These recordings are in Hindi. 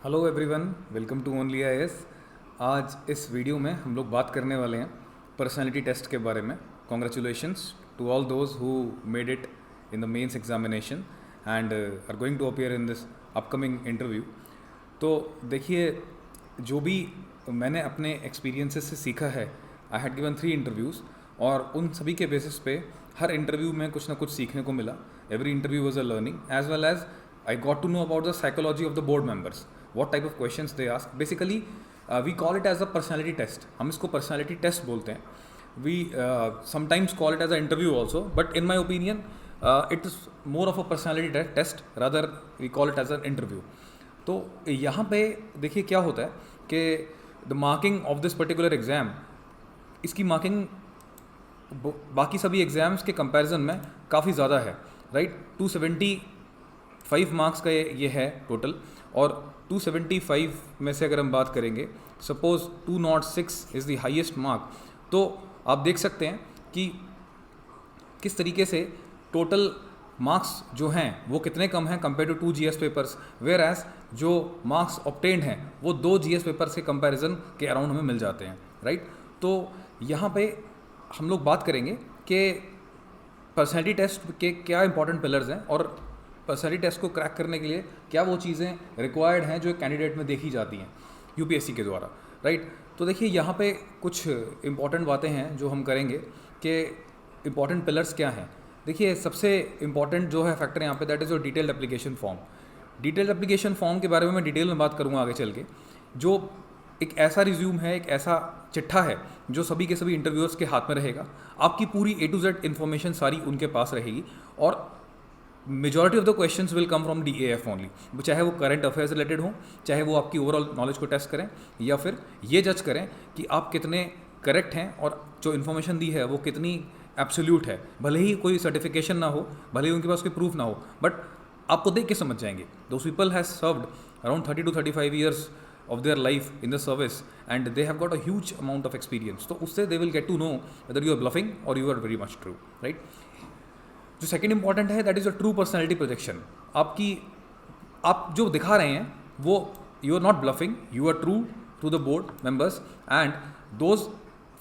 Hello everyone, welcome to only IAS. आज इस वीडियो में हम लोग बात करने वाले हैं पर्सनालिटी टेस्ट के बारे में। Congratulations to all those who made it in the mains examination and are going to appear in this upcoming interview. तो देखिए, जो भी मैंने अपने एक्सपीरियंसेस से सीखा है, आई हैड गिवन 3 इंटरव्यूज़ और उन सभी के बेसिस पे हर इंटरव्यू में कुछ ना कुछ सीखने को मिला। Every interview was a learning as well as I got to know about the psychology of the board members, what type of questions they ask. Basically, we call it as a personality test. हम इसको personality test बोलते हैं. We sometimes call it as an interview also, but in my opinion, it is more of a personality test. Rather, we call it as an interview. तो यहाँ पे देखिए क्या होता है कि the marking of this particular exam, इसकी मार्किंग बाकी सभी एग्ज़ाम्स के कंपैरिजन में काफ़ी ज़्यादा है, राइट। 275 मार्क्स का ये है टोटल, और 275 में से अगर हम बात करेंगे, suppose 206 is the highest mark, तो आप देख सकते हैं कि किस तरीके से टोटल मार्क्स जो हैं वो कितने कम हैं compare to 2 GS papers, whereas जो मार्क्स ऑब्टेन्ड हैं वो 2 जीएस पेपर्स के कंपैरिजन के अराउंड हमें मिल जाते हैं, राइट। तो यहाँ पे हम लोग बात करेंगे कि पर्सनैलिटी टेस्ट के क्या इंपॉर्टेंट पिलर्स हैं और पर्सनैलिटी टेस्ट को क्रैक करने के लिए क्या वो चीज़ें रिक्वायर्ड हैं जो एक कैंडिडेट में देखी जाती हैं यूपीएससी के द्वारा, राइट। तो देखिए यहाँ पे कुछ इंपॉर्टेंट बातें हैं जो हम करेंगे कि इंपॉर्टेंट पिलर्स क्या हैं। देखिए, सबसे इंपॉर्टेंट जो है फैक्टर यहाँ पे, that is your detailed application form. Detailed application form के बारे में मैं डिटेल में बात करूँगा आगे चल के। जो एक ऐसा रिज्यूम है, एक ऐसा चिट्ठा है जो सभी के सभी इंटरव्यूअर्स के हाथ में रहेगा। आपकी पूरी A to Z इन्फॉर्मेशन सारी उनके पास रहेगी और majority of the questions will come from DAF only. चाहे वो करंट अफेयर्स रिलेटेड हो, चाहे वो आपकी ओवरऑल नॉलेज को टेस्ट करें या फिर ये जज करें कि आप कितने करेक्ट हैं और जो इन्फॉर्मेशन दी है वो कितनी एब्सोल्यूट है। भले ही कोई सर्टिफिकेशन ना हो, भले ही उनके पास कोई प्रूफ ना हो, बट आपको देख के समझ जाएंगे। Those people has served around 30 to 35 years of their life in the service and they have got a huge amount of experience. तो उससे they will get to know whether you are bluffing or you are very much true, right? जो सेकंड इंपॉर्टेंट है, that is a true personality projection. आप जो दिखा रहे हैं वो you are not bluffing, you are true to the board members and those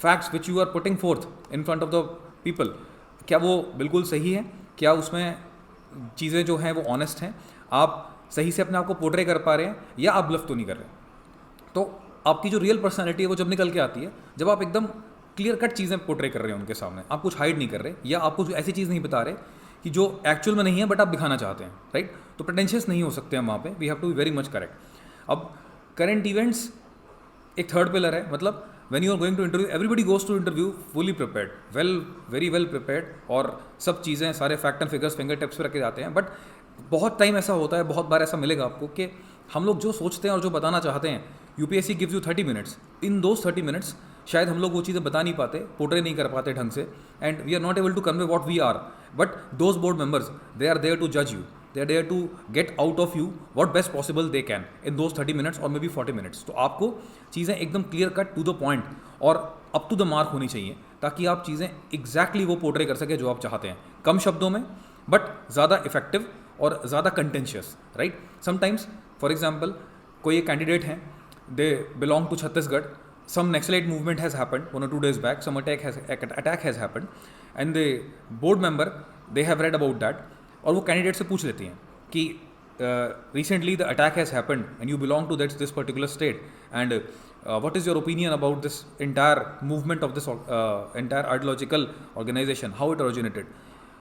facts which you are putting forth in front of the people, क्या वो बिल्कुल सही है, क्या उसमें चीज़ें जो हैं वो ऑनेस्ट हैं, आप सही से अपने आप को पोर्ट्रे कर पा रहे हैं या आप ब्लफ तो नहीं कर रहे हैं। तो आपकी जो रियल पर्सनैलिटी है वो जब निकल के आती है जब आप एकदम क्लियर कट चीज़ें पोर्ट्रे कर रहे हैं उनके सामने, आप कुछ हाइड नहीं कर रहे या आपको जो ऐसी चीज़ नहीं बता रहे कि जो एक्चुअल में नहीं है बट आप दिखाना चाहते हैं, राइट। तो प्रेटेंशियस नहीं हो सकते हम वहाँ पे, we have to be very much correct. अब करंट इवेंट्स एक थर्ड पिलर है, मतलब when you are going to interview, everybody goes to interview fully prepared, very well prepared, और सब चीज़ें सारे fact and figures fingertips पर रखे जाते हैं। बट बहुत टाइम ऐसा होता है, बहुत बार ऐसा मिलेगा आपको कि हम लोग जो सोचते हैं और जो बताना चाहते हैं, UPSC gives you 30 minutes, in those 30 minutes शायद हम लोग वो चीज़ें बता नहीं पाते, पोर्ट्रे नहीं कर पाते ढंग से, and we are not able to convey what we are. But those board members, they are there to जज you, they are there to get out of you what best possible they can in those 30 minutes और मे बी 40 मिनट्स। तो आपको चीज़ें एकदम clear cut to the point और अप टू द मार्क होनी चाहिए ताकि आप चीज़ें एग्जैक्टली वो पोर्ट्रे कर सके जो आप चाहते हैं, कम शब्दों में बट ज़्यादा इफेक्टिव और ज़्यादा contentious, right. Sometimes for example कोई एक कैंडिडेट हैं, they belong to Chhattisgarh, some Naxalite movement has happened 1 or 2 days back, some attack has happened and the board member, they have read about that, और वो कैंडिडेट से पूछ लेती हैं कि recently the attack has happened and you belong to this particular state and what is your opinion about this entire movement of this entire ideological organization, how it originated.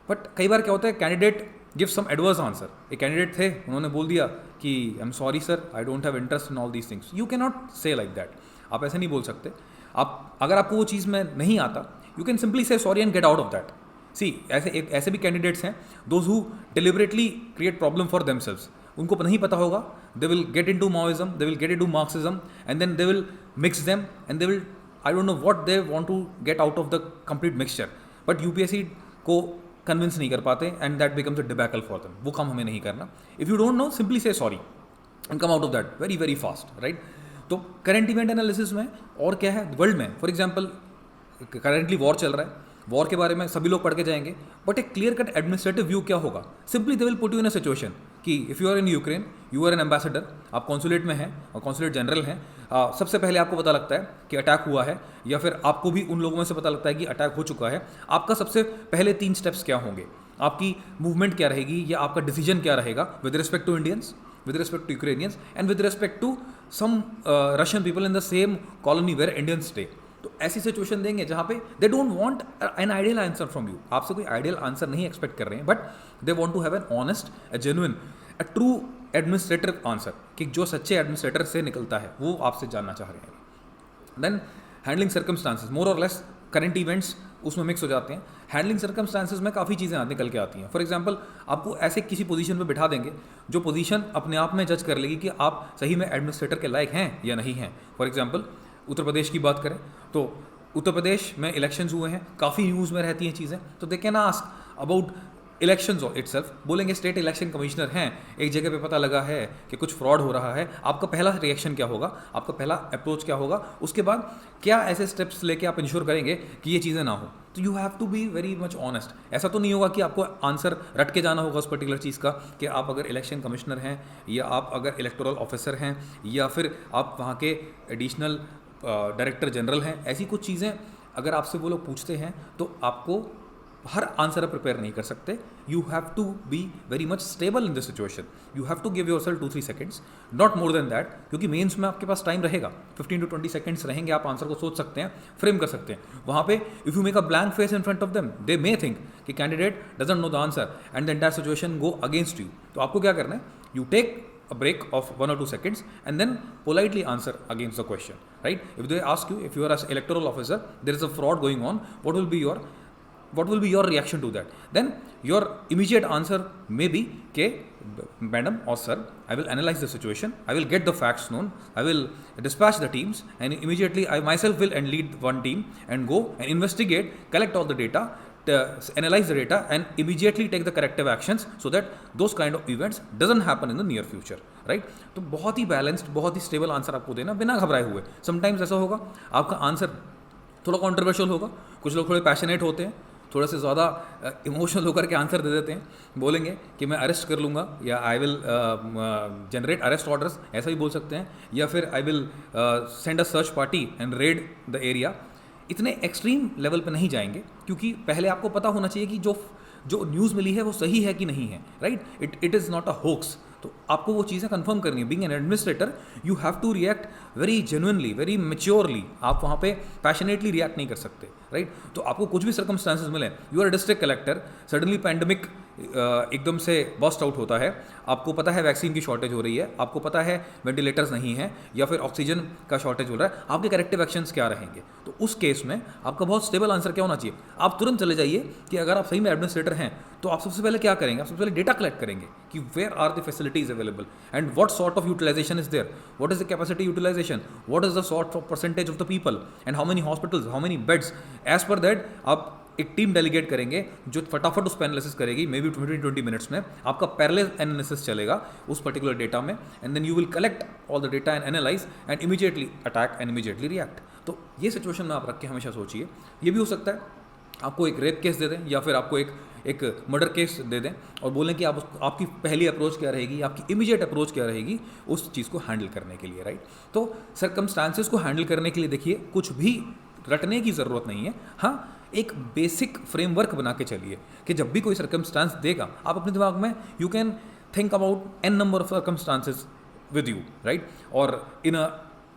But कई बार क्या होता है, candidate give some adverse answer. एक कैंडिडेट थे, उन्होंने बोल दिया कि I am sorry sir, I don't have interest in all these things. You can not say like that, आप ऐसे नहीं बोल सकते। आप अगर आपको वो चीज़ में नहीं आता, you can simply say sorry and get out of that. See ऐसे भी कैंडिडेट्स हैं, those who deliberately create problem for themselves. उनको नहीं पता होगा, they will get into Maoism, they will get into Marxism and then they will mix them and they will, I don't know what they want to get out of the complete mixture, but UPSC को कन्विंस नहीं कर पाते and that becomes a debacle for them. वो काम हमें नहीं करना। If you don't know, simply say sorry and come out of that very very fast, right. तो करंट इवेंट एनालिसिस में और क्या है वर्ल्ड में, फॉर एग्जांपल करेंटली वॉर चल रहा है, वॉर के बारे में सभी लोग पढ़ के जाएंगे, बट एक क्लियर कट एडमिनिस्ट्रेटिव व्यू क्या होगा, simply they will put you in a situation कि if you are in Ukraine, you are an ambassador, आप कॉन्सुलेट में हैं और कॉन्सुलेट जनरल हैं, सबसे पहले आपको पता लगता है कि अटैक हुआ है, या फिर आपको भी उन लोगों में से पता लगता है कि अटैक हो चुका है। आपका सबसे पहले 3 स्टेप्स क्या होंगे, आपकी मूवमेंट क्या रहेगी, या आपका डिसीजन क्या रहेगा with respect to Indians, with respect to Ukrainians and with respect to some Russian people in the same colony where Indians stay। तो ऐसी सिचुएशन देंगे जहाँ पे they don't want an ideal answer from you, आपसे कोई आइडियल आंसर नहीं एक्सपेक्ट कर रहे हैं, but they want to have an honest, a genuine, a true administrator answer, कि जो सच्चे एडमिनिस्ट्रेटर से निकलता है वो आपसे जानना चाह रहे हैं। देन हैंडलिंग सर्कमस्टांसेस, मोर और लेस करंट इवेंट्स उसमें मिक्स हो जाते हैं। हैंडलिंग सर्कमस्टांसेस में काफ़ी चीज़ें निकल के आती हैं। फॉर एग्जांपल, आपको ऐसे किसी पोजीशन पे बिठा देंगे जो पोजीशन अपने आप में जज कर लेगी कि आप सही में एडमिनिस्ट्रेटर के लायक हैं या नहीं हैं। फॉर एग्जांपल, उत्तर प्रदेश की बात करें तो उत्तर प्रदेश में इलेक्शंस हुए हैं, काफ़ी न्यूज़ में रहती हैं चीज़ें, तो they can ask about elections itself. बोलेंगे स्टेट इलेक्शन कमिश्नर हैं, एक जगह पे पता लगा है कि कुछ फ्रॉड हो रहा है, आपका पहला रिएक्शन क्या होगा, आपका पहला अप्रोच क्या होगा, उसके बाद क्या ऐसे स्टेप्स लेके आप इंश्योर करेंगे कि ये चीज़ें ना हो। तो you have to be very much honest. ऐसा तो नहीं होगा कि आपको आंसर रट के जाना होगा उस पर्टिकुलर चीज़ का, कि आप अगर इलेक्शन कमिश्नर हैं, या आप अगर इलेक्टोरल ऑफिसर हैं, या फिर आप वहाँ के एडिशनल डायरेक्टर जनरल हैं। ऐसी कुछ चीज़ें अगर आपसे वो लोग पूछते हैं तो आपको हर आंसर प्रिपेयर नहीं कर सकते। You have to be very much stable in this situation. You have to give yourself 2-3 seconds, not more than that, क्योंकि मेंस में आपके पास टाइम रहेगा, 15 to 20 सेकंड्स रहेंगे, आप आंसर को सोच सकते हैं, फ्रेम कर सकते हैं। वहाँ पे if you make a blank face in front of them, they may think कि candidate doesn't know the answer and the entire situation go against you. तो आपको क्या करना है, you take a break of 1 or 2 seconds and then politely answer against the question, right? If they ask you, if you are an electoral officer, there is a fraud going on, what will be your reaction to that? Then your immediate answer may be ke madam or sir, I will analyze the situation, I will get the facts known, I will dispatch the teams, and immediately I myself will and lead one team and go and investigate, collect all the data, analyze the data and immediately take the corrective actions so that those kind of events doesn't happen in the near future, right? तो बहुत ही बैलेंस्ड, बहुत ही स्टेबल आंसर आपको देना बिना घबराए हुए। समटाइम्स ऐसा होगा आपका आंसर थोड़ा कंट्रोवर्शियल होगा, कुछ लोग थोड़े पैशनेट होते हैं, थोड़ा से ज़्यादा इमोशनल होकर के आंसर दे देते हैं, बोलेंगे कि मैं अरेस्ट कर लूँगा, या I will generate arrest orders, ऐसा भी बोल सकते हैं, या फिर I will send a search party and read the area. इतने एक्सट्रीम लेवल पे नहीं जाएंगे, क्योंकि पहले आपको पता होना चाहिए कि जो न्यूज़ मिली है वो सही है कि नहीं है, right? It is not a hoax. तो आपको वो चीज़ें कंफर्म करनी है। Being an administrator you have to react very genuinely, very maturely. आप वहाँ पे पैशनेटली रिएक्ट नहीं कर सकते, राइट? तो आपको कुछ भी सर्कमस्टांसेस मिले, you are district collector, suddenly pandemic एकदम से बस्ट आउट होता है, आपको पता है वैक्सीन की शॉर्टेज हो रही है, आपको पता है वेंटिलेटर्स नहीं है, या फिर ऑक्सीजन का शॉर्टेज हो रहा है, आपके करेक्टिव एक्शंस क्या रहेंगे? तो उस केस में आपका बहुत स्टेबल आंसर क्या होना चाहिए? आप तुरंत चले जाइए कि अगर आप सही में एडमिनिस्ट्रेटर हैं तो आप सबसे पहले क्या करेंगे? आप सबसे पहले डेटा कलेक्ट करेंगे कि where are the facilities available and what sort of utilisation is there, what is the capacity utilisation, what is the sort of percentage of the people and how many hospitals, how many beds. As per that आप एक टीम डेलीगेट करेंगे जो फटाफट उस पर एनालिसिस करेगी, मे बी 20 मिनट्स में आपका पैरेलल एनालिसिस चलेगा उस पर्टिकुलर डेटा में, and then you will collect all the data and analyse and immediately attack and immediately react. तो ये सिचुएशन में आप रख के हमेशा सोचिए। ये भी हो सकता है आपको एक रेप केस दे दें, या फिर आपको एक मर्डर केस दे दें और बोलें कि आपकी पहली अप्रोच क्या रहेगी, आपकी इमीडिएट अप्रोच क्या रहेगी उस चीज़ को हैंडल करने के लिए, राइट? तो सर्कमस्टांसेस को हैंडल करने के लिए देखिए कुछ भी रटने की ज़रूरत नहीं है। हाँ, एक बेसिक फ्रेमवर्क बना के चलिए कि जब भी कोई सर्कमस्टांस देगा आप अपने दिमाग में you can think about n number of circumstances with you, right? और in a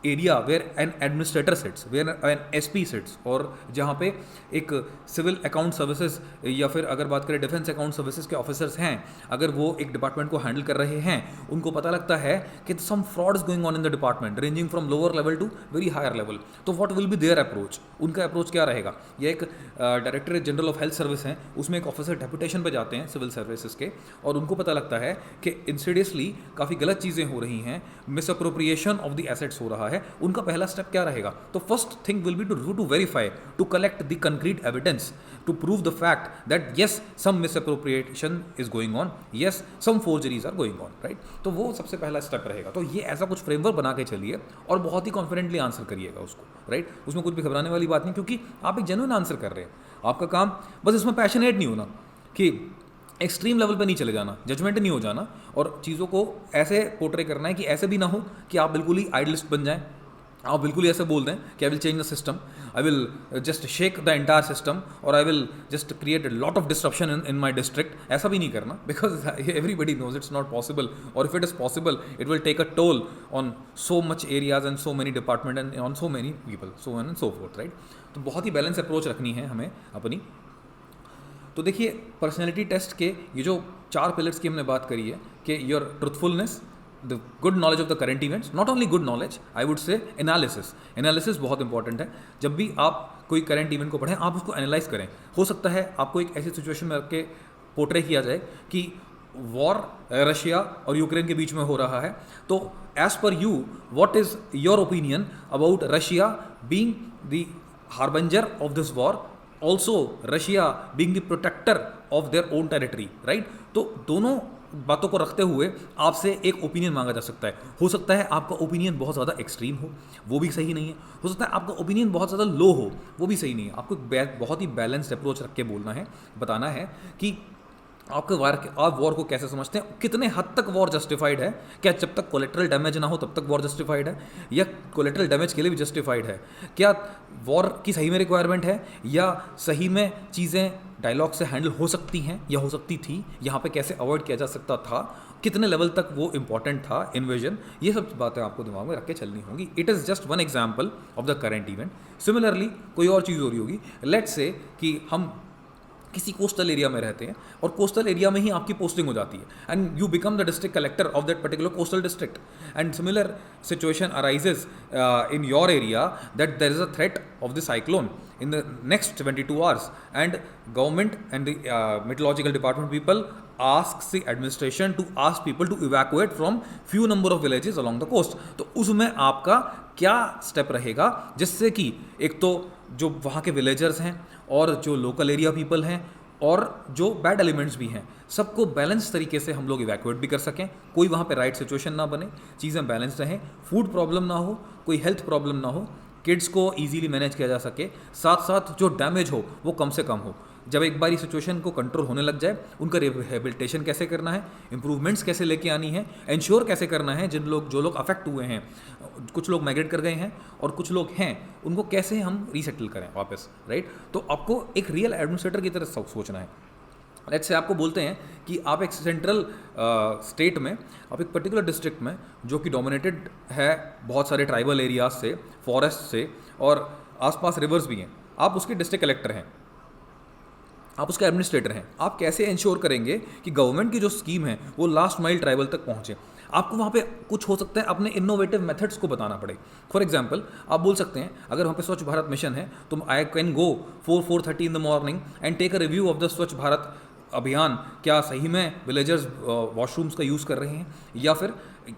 area where an administrator sits, where an SP sits, और जहाँ पे एक सिविल अकाउंट सर्विसेज, या फिर अगर बात करें डिफेंस अकाउंट सर्विसेज के ऑफिसर्स हैं, अगर वो एक डिपार्टमेंट को हैंडल कर रहे हैं, उनको पता लगता है कि some frauds going on in the department ranging from lower level to very higher level, तो what will be their approach? उनका अप्रोच क्या रहेगा? या एक directorate general of health service हैं, उसमें एक ऑफिसर डेपुटेशन पर जाते हैं सिविल सर्विसेज के, और उनको पता लगता है कि इंसिडियसली काफ़ी गलत चीज़ें हो रही हैं, misappropriation of the assets हो रहा है, उनका पहला स्टेप क्या रहेगा? तो first thing will be to verify, to collect the concrete evidence, to prove the fact that yes some misappropriation is going on, yes some forgeries are going on, right? तो वो सबसे पहला स्टेप रहेगा। तो ये ऐसा कुछ फ्रेमवर्क बना के चलिए और बहुत ही कॉन्फिडेंटली आंसर करिएगा उसको, राइट? उसमें कुछ भी घबराने वाली बात नहीं, क्योंकि आप एक जेन्युइन आंसर कर रहे हैं। आपका काम बस इसमें पैशनेट नहीं होना कि एक्सट्रीम लेवल पे नहीं चले जाना, जजमेंट नहीं हो जाना, और चीज़ों को ऐसे पोर्ट्रे करना है कि ऐसे भी ना हो कि आप बिल्कुल ही आइडलिस्ट बन जाएं, आप बिल्कुल ही ऐसे बोल दें कि I will change the system, I will just shake the entire system, और I will just create a lot of disruption in my district. ऐसा भी नहीं करना, because everybody knows it's not possible, और if it is possible it will take a toll on so much areas and so many department and on so many people, so on and so forth, right. तो बहुत ही बैलेंस अप्रोच रखनी है हमें अपनी। तो देखिए, पर्सनैलिटी टेस्ट के ये जो 4 पिलर्स की हमने बात करी है कि your truthfulness, the good knowledge of the current events, not only good knowledge, I would say analysis बहुत इंपॉर्टेंट है। जब भी आप कोई करंट इवेंट को पढ़ें, आप उसको एनालाइज करें। हो सकता है आपको एक ऐसी सिचुएशन में रख के पोर्ट्रे किया जाए कि वॉर रशिया और यूक्रेन के बीच में हो रहा है, तो as per you what is your opinion about Russia being the harbinger of this war, also Russia being the protector of their own territory, right. तो दोनों बातों को रखते हुए आपसे एक ओपिनियन मांगा जा सकता है। हो सकता है आपका ओपिनियन बहुत ज़्यादा एक्सट्रीम हो, वो भी सही नहीं है। हो सकता है आपका ओपिनियन बहुत ज़्यादा लो हो, वो भी सही नहीं है। आपको बहुत ही बैलेंस्ड अप्रोच रख के बोलना है, बताना है कि आप वॉर को कैसे समझते हैं, कितने हद तक वॉर जस्टिफाइड है, क्या जब तक कोलेट्रल डैमेज ना हो तब तक वॉर जस्टिफाइड है, या कोलेट्रल डैमेज के लिए भी जस्टिफाइड है, क्या वॉर की सही में रिक्वायरमेंट है, या सही में चीज़ें डायलॉग से हैंडल हो सकती हैं या हो सकती थी, यहाँ पे कैसे अवॉइड किया जा सकता था, कितने लेवल तक वो इंपॉर्टेंट था इन्वेजन, ये सब बातें आपको दिमाग में रख के चलनी होंगी। It is just one example of the current event. Similarly कोई और चीज़ हो रही होगी, लेट्स से कि हम किसी कोस्टल एरिया में रहते हैं और कोस्टल एरिया में ही आपकी पोस्टिंग हो जाती है, and you become the district collector of that particular coastal district, and similar situation arises in your area that there is a threat of the cyclone in the next 22 hours, and government and the meteorological department people asks the administration to ask people to evacuate from few number of villages along the coast। तो उसमें आपका क्या स्टेप रहेगा, जिससे कि एक तो जो वहाँ के विलेजर्स हैं और जो लोकल एरिया पीपल हैं और जो बैड एलिमेंट्स भी हैं, सबको बैलेंस तरीके से हम लोग इवैक्यूएट भी कर सकें, कोई वहाँ पे राइट सिचुएशन ना बने, चीज़ें बैलेंस रहें, फूड प्रॉब्लम ना हो, कोई हेल्थ प्रॉब्लम ना हो, किड्स को इजीली मैनेज किया जा सके, साथ साथ जो डैमेज हो वो कम से कम हो। जब एक बार सिचुएशन को कंट्रोल होने लग जाए, उनका रिहेबिलिटेशन कैसे करना है, इंप्रूवमेंट्स कैसे लेके आनी है, इंश्योर कैसे करना है, जो लोग अफेक्ट हुए हैं, कुछ लोग माइग्रेट कर गए हैं और कुछ लोग हैं, उनको कैसे हम रीसेटल करें वापस, राइट। तो आपको एक रियल एडमिनिस्ट्रेटर की तरह सोचना है। लेट्स से आपको बोलते हैं कि आप एक सेंट्रल स्टेट में, आप एक पर्टिकुलर डिस्ट्रिक्ट में जो कि डोमिनेटेड है बहुत सारे ट्राइबल एरियाज से, फॉरेस्ट से, और आसपास रिवर्स भी हैं, आप उसके डिस्ट्रिक्ट कलेक्टर हैं, आप उसके एडमिनिस्ट्रेटर हैं। आप कैसे इंश्योर करेंगे कि गवर्नमेंट की जो स्कीम है वो लास्ट माइल ट्राइबल तक पहुँचे। आपको वहाँ पे कुछ हो सकता है अपने इनोवेटिव मेथड्स को बताना पड़े। फॉर एग्जांपल आप बोल सकते हैं, अगर वहाँ पे स्वच्छ भारत मिशन है तो I can go 4:30 in the morning and take a review of the Swachh Bharat अभियान, क्या सही में विलेजर्स वॉशरूम्स का यूज़ कर रहे हैं, या फिर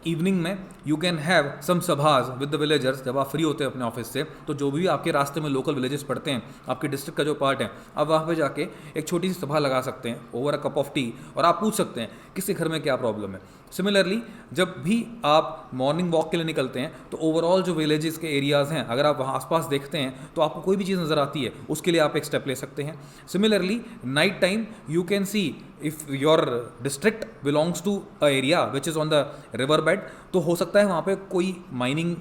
इवनिंग में यू कैन हैव सम सभाज विद द विलेजर्स। जब आप फ्री होते हैं अपने ऑफिस से, तो जो भी आपके रास्ते में लोकल विलेजेस पड़ते हैं, आपके डिस्ट्रिक्ट का जो पार्ट है, आप वहाँ पे जाके एक छोटी सी सभा लगा सकते हैं over a cup of T, और आप पूछ सकते हैं किसी घर में क्या प्रॉब्लम है। सिमिलरली जब भी आप मॉर्निंग वॉक के लिए निकलते हैं, तो ओवरऑल जो विलेजेस के एरियाज़ हैं, अगर आप वहाँ आसपास देखते हैं तो आपको कोई भी चीज़ नज़र आती है, उसके लिए आप एक स्टेप ले सकते हैं। Similarly night time you can see if your district belongs to a area which is on the river bed, तो हो सकता है वहाँ पे कोई माइनिंग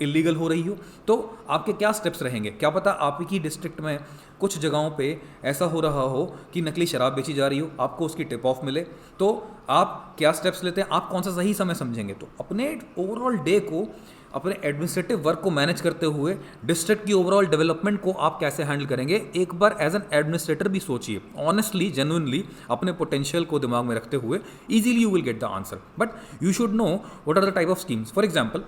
इलीगल हो रही हो, तो आपके क्या स्टेप्स रहेंगे। क्या पता आपकी डिस्ट्रिक्ट में कुछ जगहों पे ऐसा हो रहा हो कि नकली शराब बेची जा रही हो, आपको उसकी टिप ऑफ मिले, तो आप क्या स्टेप्स लेते हैं, आप कौन सा सही समय समझेंगे। तो अपने ओवरऑल डे को, अपने एडमिनिस्ट्रेटिव वर्क को मैनेज करते हुए डिस्ट्रिक्ट की ओवरऑल डेवलपमेंट को आप कैसे हैंडल करेंगे, एक बार एज एन एडमिनिस्ट्रेटर भी सोचिए, ऑनेस्टली जेन्युइनली अपने पोटेंशियल को दिमाग में रखते हुए। Easily you will get the answer, but you should know what are the type of schemes. For example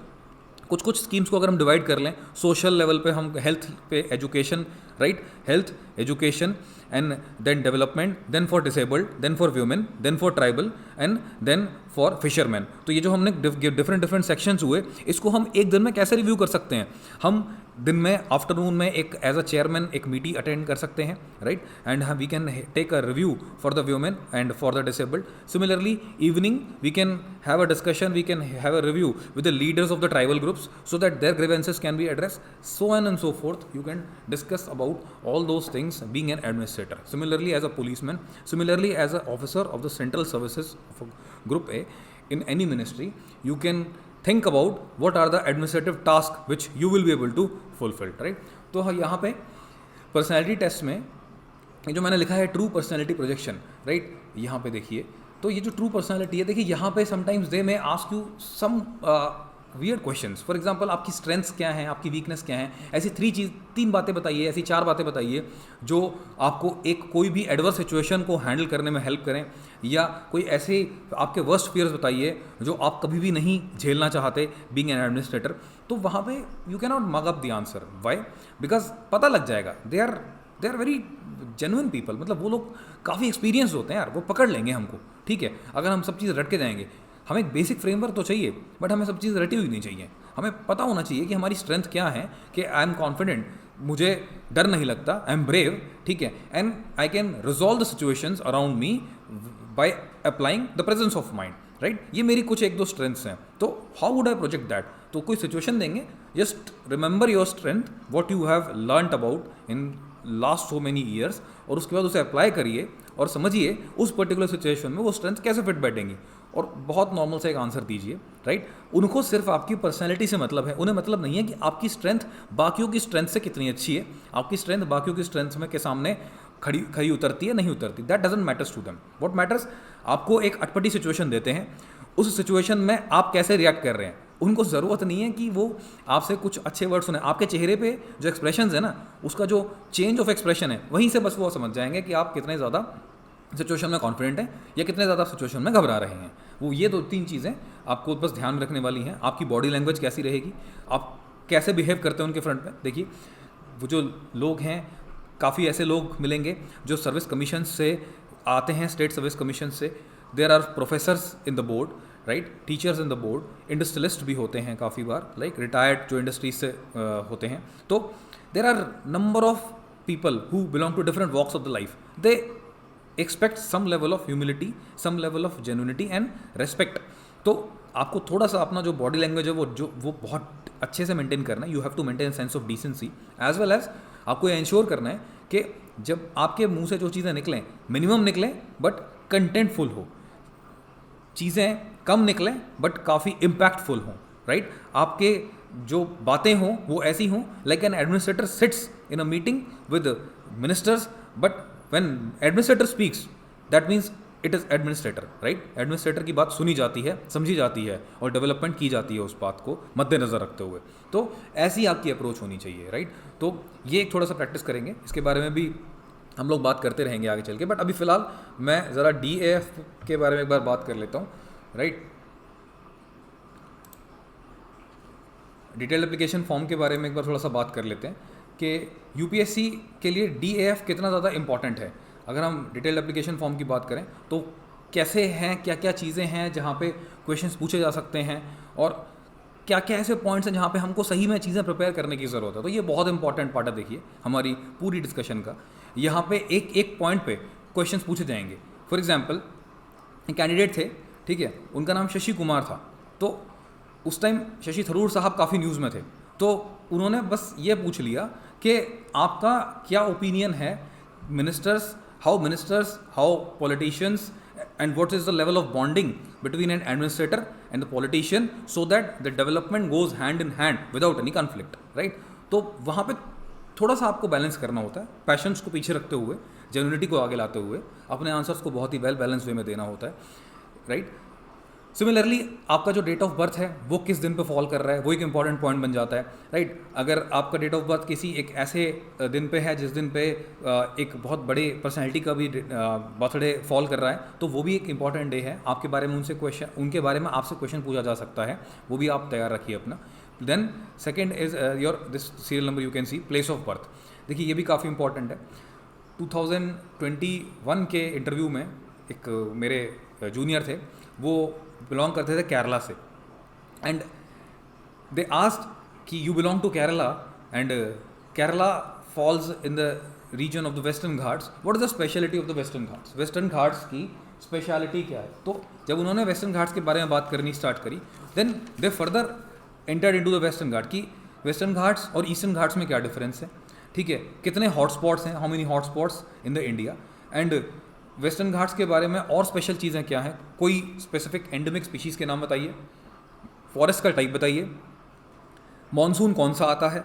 कुछ स्कीम्स को अगर हम डिवाइड कर लें, सोशल लेवल पे हम हेल्थ पे education, right, health education and then development, then for disabled, then for women, then for tribal and then for fisherman. तो ये जो हमने डिफरेंट सेक्शंस हुए, इसको हम एक दिन में कैसे रिव्यू कर सकते हैं। हम दिन में आफ्टरनून में एक एज अ चेयरमैन एक मीटिंग अटेंड कर सकते हैं, right, and we can take a review for the women and for the disabled. Similarly evening we can have a discussion, we can have a review with the leaders of the tribal groups so that their grievances can be addressed, so on and so forth. You can discuss about all those things being an administrator. Similarly as a policeman, similarly as an officer of the central services of group A in any ministry, you can think about what are the administrative tasks which you will be able to fulfill, right? तो यहाँ पे पर्सनैलिटी टेस्ट में ये जो मैंने लिखा है ट्रू पर्सनैलिटी प्रोजेक्शन, राइट, यहाँ पे देखिए. तो ये जो ट्रू पर्सनैलिटी है, देखिए यहाँ पे sometimes they may ask you some weird questions. For example आपकी स्ट्रेंथ्स क्या हैं, आपकी वीकनेस क्या हैं, ऐसी तीन बातें बताइए, ऐसी 4 बातें बताइए जो आपको एक कोई भी एडवर्स सिचुएशन को हैंडल करने में हेल्प करें, या कोई ऐसे आपके वर्स्ट फियर्स बताइए जो आप कभी भी नहीं झेलना चाहते बीइंग एन एडमिनिस्ट्रेटर. तो वहाँ पे you can not mug up the answer. Why? Because पता लग जाएगा. They are very genuine people. मतलब वो लोग काफ़ी एक्सपीरियंस होते हैं यार, वो पकड़ लेंगे हमको, ठीक है, अगर हम सब चीज़ रट के जाएंगे. हमें एक बेसिक फ्रेमवर्क तो चाहिए, बट हमें सब चीज़ रटी हुई नहीं चाहिए. हमें पता होना चाहिए कि हमारी स्ट्रेंथ क्या है, कि आई एम कॉन्फिडेंट, मुझे डर नहीं लगता, आई एम ब्रेव, ठीक है, and I can resolve the situations around me by applying the presence of mind, right. ये मेरी कुछ 1-2 स्ट्रेंथ्स हैं. तो how would I project that? तो कोई सिचुएशन देंगे, just remember your strength, what you have learned about in last so many years, और उसके बाद उसे अप्लाई करिए और समझिए उस पर्टिकुलर सिचुएशन में वो स्ट्रेंथ कैसे फिट बैठेंगी, और बहुत नॉर्मल से एक आंसर दीजिए, राइट. उनको सिर्फ आपकी पर्सनैलिटी से मतलब है. उन्हें मतलब नहीं है कि आपकी स्ट्रेंथ बाकियों की स्ट्रेंथ से कितनी अच्छी है, आपकी स्ट्रेंथ बाकियों की स्ट्रेंथ में के सामने खड़ी उतरती है, नहीं उतरती. That doesn't matters to them. What matters, आपको एक अटपटी सिचुएशन देते हैं, उस सिचुएशन में आप कैसे रिएक्ट कर रहे हैं. उनको ज़रूरत नहीं है कि वो आपसे कुछ अच्छे वर्ड सुने. आपके चेहरे पे जो एक्सप्रेशन है ना, उसका जो चेंज ऑफ एक्सप्रेशन है, वहीं से बस वो समझ जाएंगे कि आप कितने ज़्यादा सिचुएशन में कॉन्फिडेंट हैं या कितने ज़्यादा सिचुएशन में घबरा रहे हैं. वो ये 2-3 चीज़ें आपको बस ध्यान रखने वाली हैं. आपकी बॉडी लैंग्वेज कैसी रहेगी, आप कैसे बिहेव करते हैं उनके फ्रंट में. देखिए वो जो लोग हैं, काफ़ी ऐसे लोग मिलेंगे जो सर्विस कमीशन से आते हैं, स्टेट सर्विस कमीशन से. There are professors in the board, right, teachers in the board, industrialist भी होते हैं काफ़ी बार, लाइक रिटायर्ड जो इंडस्ट्रीज से होते हैं. तो there are number of people who belong to different walks of the life. They expect some level of humility, some level of genuinity and respect. तो आपको थोड़ा सा अपना जो बॉडी लैंग्वेज है वो बहुत अच्छे से मेंटेन करना है. You have to maintain sense of decency as well as आपको ये इंश्योर करना है कि जब आपके मुंह से जो चीज़ें निकलें, मिनिमम निकलें बट कंटेंटफुल हो, चीज़ें कम निकलें बट काफ़ी इम्पैक्टफुल हों, राइट. आपके जो बातें हों वो ऐसी हों like an administrator sits in a meeting with ministers, but when administrator speaks that means it is administrator, right. Administrator की बात सुनी जाती है, समझी जाती है और डेवलपमेंट की जाती है उस बात को मद्देनज़र रखते हुए. तो ऐसी आपकी अप्रोच होनी चाहिए, राइट. तो ये एक थोड़ा सा प्रैक्टिस करेंगे, इसके बारे में भी हम लोग बात करते रहेंगे आगे चल के. बट अभी फ़िलहाल मैं ज़रा DAF के बारे में एक बार बात कर लेता हूँ, राइट. डिटेल्ड एप्लीकेशन फॉर्म के बारे में एक बार थोड़ा सा बात कर लेते हैं कि UPSC के लिए DAF कितना ज़्यादा इंपॉर्टेंट है. अगर हम डिटेल्ड एप्लीकेशन फॉर्म की बात करें तो कैसे हैं, क्या क्या चीज़ें हैं जहाँ पे क्वेश्चंस पूछे जा सकते हैं, और क्या क्या ऐसे पॉइंट्स हैं जहाँ पे हमको सही में चीज़ें प्रिपेयर करने की ज़रूरत है. तो ये बहुत इंपॉर्टेंट पार्ट है देखिए हमारी पूरी डिस्कशन का. यहाँ पे एक एक पॉइंट पे क्वेश्चंस पूछे जाएंगे. फॉर एग्जांपल कैंडिडेट थे, ठीक है, उनका नाम शशि कुमार था. तो उस टाइम शशि थरूर साहब काफ़ी न्यूज़ में थे. तो उन्होंने बस ये पूछ लिया कि आपका क्या ओपिनियन है ministers, how politicians and what is the level of bonding between an administrator and the politician so that the development goes hand in hand without any conflict, right. तो वहाँ पे थोड़ा सा आपको बैलेंस करना होता है, पैशंस को पीछे रखते हुए, जेन्युइनिटी को आगे लाते हुए, अपने आंसर्स को बहुत ही वेल बैलेंस वे में देना होता है, राइट. सिमिलरली आपका जो डेट ऑफ बर्थ है वो किस दिन पे फॉल कर रहा है, वो एक इंपॉर्टेंट पॉइंट बन जाता है, राइट. अगर आपका डेट ऑफ बर्थ किसी एक ऐसे दिन पे है जिस दिन पे एक बहुत बड़े पर्सनैलिटी का भी बर्थडे फॉल कर रहा है, तो वो भी एक इंपॉर्टेंट डे है. आपके बारे में उनके बारे में आपसे क्वेश्चन पूछा जा सकता है, वो भी आप तैयार रखिए अपना. Then second is your this serial number, you can see place of birth. देखिए ये भी काफ़ी इंपॉर्टेंट है. 2021 के इंटरव्यू में एक मेरे जूनियर थे, वो बिलोंग करते थे केरला से, एंड दे आस्क्ड कि you belong to Kerala, and Kerala falls in the region of the Western Ghats. What is the speciality of the Western Ghats? Western Ghats की स्पेशलिटी क्या है? तो जब उन्होंने वेस्टर्न घाट्स के बारे में बात करनी स्टार्ट करी, then they further entered into the Western Ghat की वेस्टर्न घाट्स और ईस्टर्न घाट्स में क्या डिफरेंस है, ठीक है, कितने हॉटस्पॉट्स हैं, how many hotspots in the India, and Western Ghats के बारे में और स्पेशल चीज़ें क्या हैं, कोई स्पेसिफिक एंडेमिक स्पीशीज़ के नाम बताइए, फॉरेस्ट का टाइप बताइए, मॉनसून कौन सा आता है,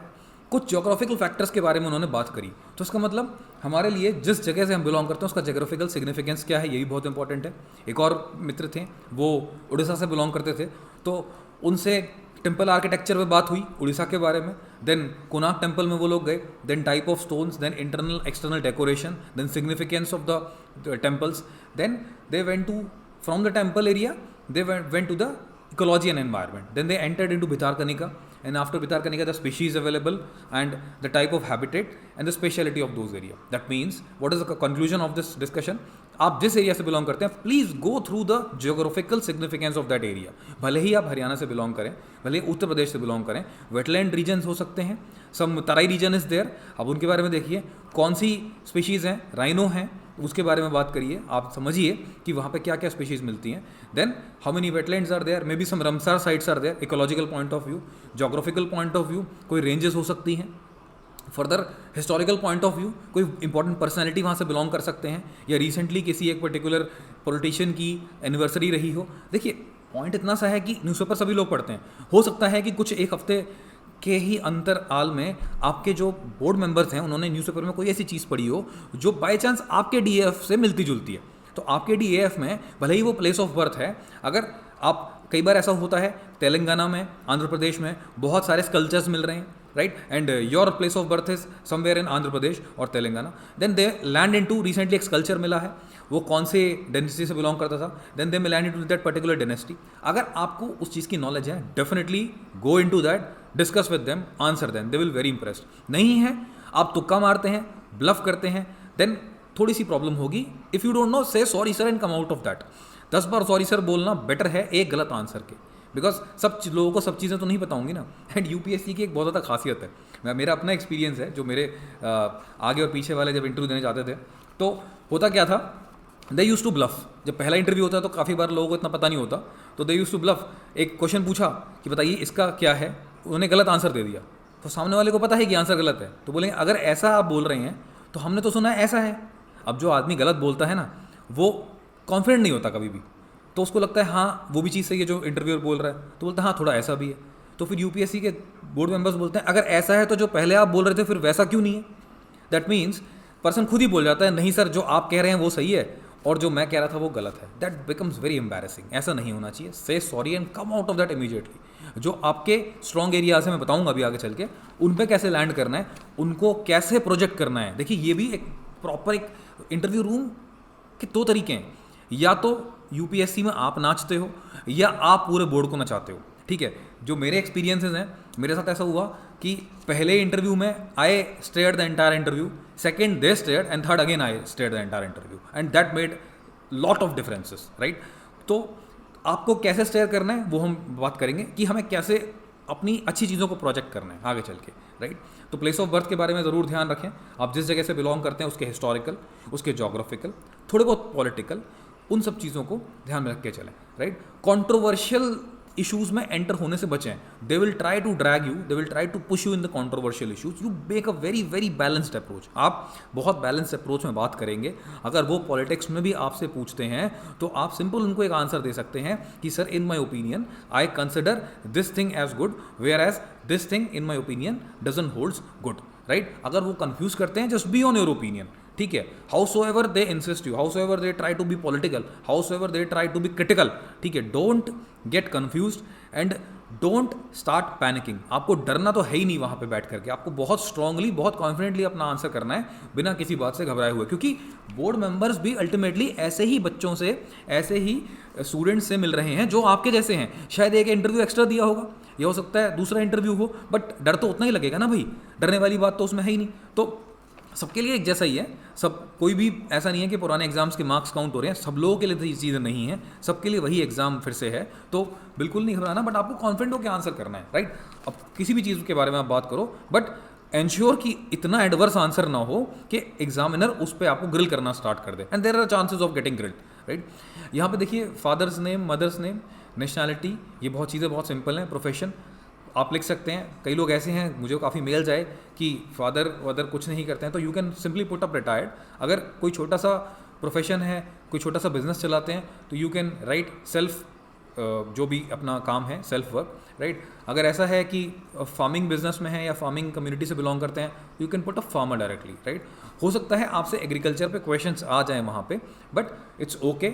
कुछ जोग्राफिकल फैक्टर्स के बारे में उन्होंने बात करी। तो इसका मतलब हमारे लिए जिस जगह से हम बिलोंग करते हैं उसका जोग्राफिकल सिग्निफिकेंस क्या है, ये भी बहुत इंपॉर्टेंट है। एक और मित्र थे, वो उड़ीसा से बिलोंग करते थे, तो उनसे टेम्पल आर्किटेक्चर में बात हुई उड़ीसा के बारे में, देन कोणार्क टेम्पल में वो लोग गए, then type of stones, then internal external decoration, then significance of the temples, then they went to from the temple area they went to the ecology and environment, then they entered into Bhitarkanika, and after Bhitarkanika the species available and the type of habitat and the speciality of those area. That means what is the conclusion of this discussion? आप जिस एरिया से बिलोंग करते हैं please go through the geographical significance of that area. भले ही आप हरियाणा से बिलोंग करें, भले ही उत्तर प्रदेश से बिलोंग करें, वेटलैंड रीजन्स हो सकते हैं, सम तराई रीजन इज़ देयर, अब उनके बारे में देखिए कौन सी स्पीशीज़ हैं, राइनो हैं, उसके बारे में बात करिए, आप समझिए कि वहाँ पे क्या क्या स्पीशीज़ मिलती हैं, then how many wetlands are there, may be some Ramsar sites are there, ecological point of view, geographical point of view, कोई रेंजेस हो सकती हैं, further historical point of view, कोई इंपॉर्टेंट पर्सनैलिटी वहाँ से बिलोंग कर सकते हैं, या रिसेंटली किसी एक पर्टिकुलर पॉलिटिशियन की एनिवर्सरी रही हो। देखिए पॉइंट इतना सा है कि न्यूज़पेपर सभी लोग पढ़ते हैं, हो सकता है कि कुछ एक हफ्ते के ही अंतराल में आपके जो बोर्ड मेंबर्स हैं उन्होंने न्यूज़पेपर में कोई ऐसी चीज़ पढ़ी हो जो बाय चांस आपके डीएएफ से मिलती जुलती है, तो आपके डीएएफ में भले ही वो प्लेस ऑफ बर्थ है, अगर आप कई बार ऐसा होता है तेलंगाना में, आंध्र प्रदेश में बहुत सारे स्कल्पचर्स मिल रहे हैं, right, and your place of birth is somewhere in Andhra Pradesh और Telangana, then they land into, recently एक स्कल्पचर मिला है, वो कौन से डेनेसिटी से बिलोंग करता था, then they may land into that particular dynasty. अगर आपको उस चीज़ की नॉलेज है definitely go into that, discuss with them, answer them, they will very impressed. नहीं है, आप तुक्का मारते हैं, ब्लफ करते हैं, देन थोड़ी सी प्रॉब्लम होगी। इफ़ यू डोंट नो से sorry sir and come out of that. 10 bar sorry sir बोलना बेटर है एक गलत आंसर के, बिकॉज सब लोगों को सब चीज़ें तो नहीं पता होंगी ना। एंड यूपीएससी की एक बहुत ज़्यादा खासियत है, मेरा अपना एक्सपीरियंस है, जो मेरे आगे और पीछे वाले जब इंटरव्यू देने जाते थे तो होता क्या था, दे यूज टू ब्लफ। जब पहला इंटरव्यू होता है तो काफ़ी बार लोगों को इतना पता नहीं होता, तो दे यूज टू ब्लफ। एक क्वेश्चन पूछा कि बताइए इसका क्या है, उन्होंने गलत आंसर दे दिया, तो सामने वाले को पता है कि आंसर गलत है, तो बोलेंगे अगर ऐसा आप बोल रहे हैं तो हमने तो सुना है ऐसा है। अब जो आदमी गलत बोलता है ना वो कॉन्फिडेंट नहीं होता कभी भी, तो उसको लगता है हाँ वो भी चीज़ सही है जो इंटरव्यूअर बोल रहा है, तो बोलता है हाँ थोड़ा ऐसा भी है। तो फिर यूपीएससी के बोर्ड मेंबर्स बोलते हैं अगर ऐसा है तो जो पहले आप बोल रहे थे फिर वैसा क्यों नहीं है। दैट मीन्स पर्सन खुद ही बोल जाता है नहीं सर जो आप कह रहे हैं वो सही है और जो मैं कह रहा था वो गलत है। That becomes very embarrassing. ऐसा नहीं होना चाहिए। से sorry and come out of that immediately. जो आपके स्ट्रॉन्ग एरियाज है मैं बताऊंगा अभी आगे चल के, उन पे कैसे लैंड करना है, उनको कैसे प्रोजेक्ट करना है। देखिए ये भी एक प्रॉपर एक इंटरव्यू रूम के दो तरीके हैं, या तो यूपीएससी में आप नाचते हो या आप पूरे बोर्ड को नचाते हो। ठीक है, जो मेरे एक्सपीरियंसेस हैं, मेरे साथ ऐसा हुआ कि पहले इंटरव्यू में I steered the entire interview, second they steered and third again I steered the entire interview and that made lot of differences, right. तो आपको कैसे स्टेयर करना है वो हम बात करेंगे कि हमें कैसे अपनी अच्छी चीज़ों को प्रोजेक्ट करना है आगे चल के, राइट। तो प्लेस ऑफ बर्थ के बारे में ज़रूर ध्यान रखें। आप जिस जगह से बिलोंग करते हैं उसके हिस्टोरिकल, उसके जोग्राफिकल, थोड़े बहुत पॉलिटिकल, उन सब चीज़ों को ध्यान में रख के चलें, राइट। कंट्रोवर्शियल इश्यूज़ में एंटर होने से बचें। They will try to drag you, they will try to push you in the controversial issues. You make a very very balanced approach. आप बहुत बैलेंस्ड अप्रोच में बात करेंगे। अगर वो पॉलिटिक्स में भी आपसे पूछते हैं तो आप सिंपल उनको एक आंसर दे सकते हैं कि sir in my opinion I consider this thing as good where as this thing in my opinion doesn't holds good, right. अगर वो कंफ्यूज करते हैं just be on your opinion, ठीक है। Howsoever they insist you, howsoever they try to be political, howsoever they try to be critical, ठीक है। Don't get confused and don't start panicking. आपको डरना तो है ही नहीं वहाँ पे बैठ करके, आपको बहुत स्ट्रांगली, बहुत कॉन्फिडेंटली अपना आंसर करना है बिना किसी बात से घबराए हुए, क्योंकि बोर्ड मेंबर्स भी अल्टीमेटली ऐसे ही बच्चों से, ऐसे ही स्टूडेंट्स से मिल रहे हैं जो आपके जैसे हैं। शायद एक इंटरव्यू एक्स्ट्रा दिया होगा, यह हो सकता है दूसरा इंटरव्यू हो, बट डर तो उतना ही लगेगा ना भाई, डरने वाली बात तो उसमें है ही नहीं। तो सबके लिए एक जैसा ही है, सब कोई भी ऐसा नहीं है कि पुराने एग्जाम्स के मार्क्स काउंट हो रहे हैं, सब लोगों के लिए तो ये चीज़ें नहीं है, सबके लिए वही एग्जाम फिर से है। तो बिल्कुल नहीं घबराना, बट आपको कॉन्फिडेंट होकर आंसर करना है, राइट। अब किसी भी चीज़ के बारे में आप बात करो, बट एंश्योर कि इतना एडवर्स आंसर ना हो कि एग्जामिनर उस पर आपको ग्रिल करना स्टार्ट कर दे, and there are chances of getting grilled, right. यहाँ पे देखिए father's name, mother's name, nationality, ये बहुत चीज़ें बहुत सिंपल हैं। प्रोफेशन आप लिख सकते हैं। कई लोग ऐसे हैं, मुझे काफ़ी मेल्स आए कि फादर वादर कुछ नहीं करते हैं, तो you can simply put up retired. अगर कोई छोटा सा प्रोफेशन है, कोई छोटा सा बिजनेस चलाते हैं, तो यू कैन राइट सेल्फ, जो भी अपना काम है सेल्फ वर्क, राइट। अगर ऐसा है कि फार्मिंग बिजनेस में है या फार्मिंग कम्युनिटी से बिलोंग करते हैं, you can put a farmer directly, right. हो सकता है आपसे एग्रीकल्चर पे क्वेश्चंस आ जाएं वहाँ पे, but it's okay,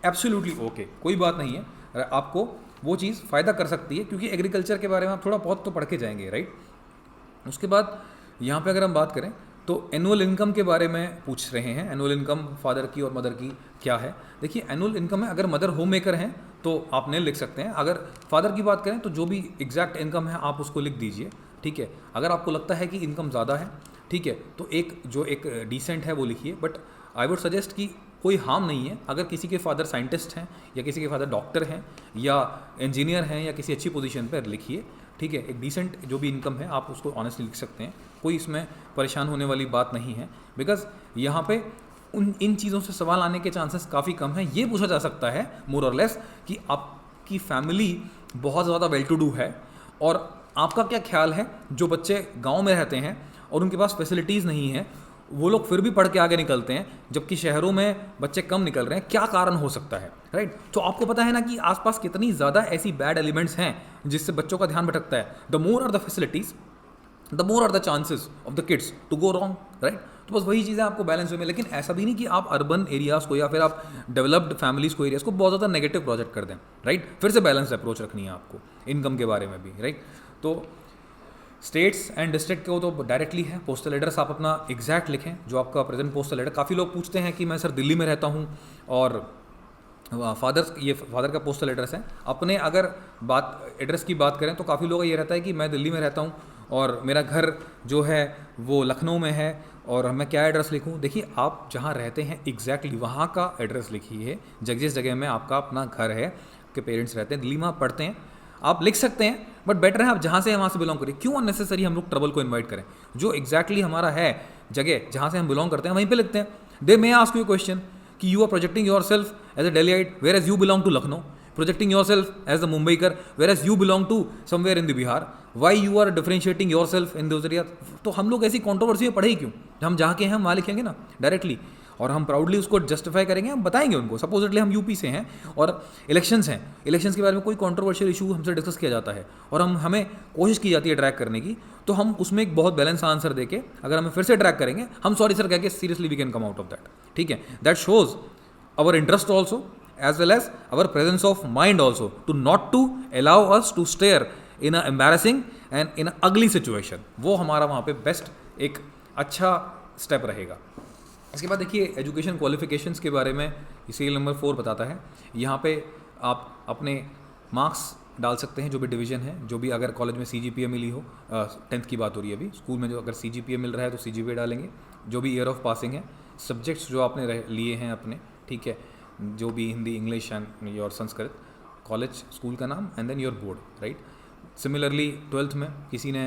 absolutely okay, कोई बात नहीं है। आपको वो चीज़ फ़ायदा कर सकती है, क्योंकि एग्रीकल्चर के बारे में आप थोड़ा बहुत तो पढ़ के जाएंगे, राइट। उसके बाद यहाँ पे अगर हम बात करें तो एनुअल इनकम के बारे में पूछ रहे हैं। एनुअल इनकम फादर की और मदर की क्या है? देखिए एनुअल इनकम है, अगर मदर होम मेकर हैं तो आप नहीं लिख सकते हैं। अगर फादर की बात करें तो जो भी एग्जैक्ट इनकम है आप उसको लिख दीजिए, ठीक है। अगर आपको लगता है कि इनकम ज़्यादा है, ठीक है, तो एक डिसेंट है वो लिखिए। बट आई वुड सजेस्ट कि कोई हार्म नहीं है अगर किसी के फादर साइंटिस्ट हैं या किसी के फादर डॉक्टर हैं या इंजीनियर हैं या किसी अच्छी पोजीशन पर लिखिए, ठीक है। एक डिसेंट जो भी इनकम है आप उसको ऑनेस्टली लिख सकते हैं, कोई इसमें परेशान होने वाली बात नहीं है। बिकॉज यहाँ पे इन चीज़ों से सवाल आने के चांसेस काफ़ी कम हैं। ये पूछा जा सकता है मोर और लेस कि आपकी फैमिली बहुत ज़्यादा वेल टू डू है और आपका क्या ख्याल है जो बच्चे गांव में रहते हैं और उनके पास फैसिलिटीज़ नहीं है, वो लोग फिर भी पढ़ के आगे निकलते हैं, जबकि शहरों में बच्चे कम निकल रहे हैं, क्या कारण हो सकता है, राइट। तो आपको पता है ना कि आसपास कितनी ज़्यादा ऐसी बैड एलिमेंट्स हैं जिससे बच्चों का ध्यान भटकता है। The more are the facilities, the more are the chances of the kids to go wrong, right. तो बस वही चीज़ें आपको बैलेंस में, लेकिन ऐसा भी नहीं कि आप अर्बन एरियाज़ को या फिर आप डेवलप्ड फैमिलीज़ को, एरियाज़ को बहुत ज़्यादा नेगेटिव प्रोजेक्ट कर दें, राइट। फिर से बैलेंस अप्रोच रखनी है आपको इनकम के बारे में भी, राइट। तो स्टेट्स एंड डिस्ट्रिक्ट को तो डायरेक्टली है। पोस्टल एड्रेस आप अपना एग्जैक्ट लिखें जो आपका प्रेजेंट पोस्टल एड्रेस। काफ़ी लोग पूछते हैं कि मैं सर दिल्ली में रहता हूँ और फादर का पोस्टल एड्रेस है। अपने अगर बात एड्रेस की बात करें तो काफ़ी लोग ये रहता है कि मैं दिल्ली में रहता हूँ और मेरा घर जो है वो लखनऊ में है और मैं क्या एड्रेस लिखूँ। देखिए आप जहाँ रहते हैं एग्जैक्टली वहाँ का एड्रेस लिखिए। जिस जगह में आपका अपना घर है, आपके पेरेंट्स रहते हैं, दिल्ली में आप पढ़ते हैं, आप लिख सकते हैं, बट बेटर है आप जहाँ से वहाँ से बिलोंग करिए। क्यों अननेसेसरी हम लोग ट्रबल को इन्वाइट करें? जो एग्जैक्टली हमारा है जगह जहाँ से हम बिलोंग करते हैं वहीं पे लिखते हैं। They may ask you question कि you are projecting yourself as a Delhiite whereas you belong to Lucknow, projecting yourself as a Mumbaikar whereas you belong to somewhere in the Bihar, why you are differentiating yourself in those area. तो हम लोग ऐसी कॉन्ट्रोवर्सी में पढ़े ही क्यों? हम जहाँ के हैं हम वहाँ लिखेंगे ना डायरेक्टली, और हम प्राउडली उसको जस्टिफाई करेंगे, हम बताएंगे उनको। सपोजिटली हम यूपी से हैं और इलेक्शंस हैं, इलेक्शंस के बारे में कोई कंट्रोवर्शियल इशू हमसे डिस्कस किया जाता है और हमें कोशिश की जाती है ट्रैक करने की, तो हम उसमें एक बहुत बैलेंस आंसर देके अगर हमें फिर से ट्रैक करेंगे, हम सॉरी सर कह के seriously we can come out of that, ठीक है। That shows our interest also as well as our presence of mind also to not to allow us to stare in a embarrassing and in a ugly situation। वो हमारा वहाँ पे बेस्ट एक अच्छा स्टेप रहेगा। इसके बाद देखिए एजुकेशन क्वालिफिकेशंस के बारे में सीरियल नंबर 4 बताता है। यहाँ पे आप अपने मार्क्स डाल सकते हैं जो भी डिवीजन है, जो भी अगर कॉलेज में CGPA मिली हो, 10th की बात हो रही है अभी, स्कूल में जो अगर CGPA मिल रहा है तो CGPA डालेंगे, जो भी ईयर ऑफ पासिंग है, सब्जेक्ट्स जो आपने लिए हैं अपने, ठीक है, जो भी Hindi, English and your Sanskrit, college school का नाम and then your board, right. Similarly 12th में किसी ने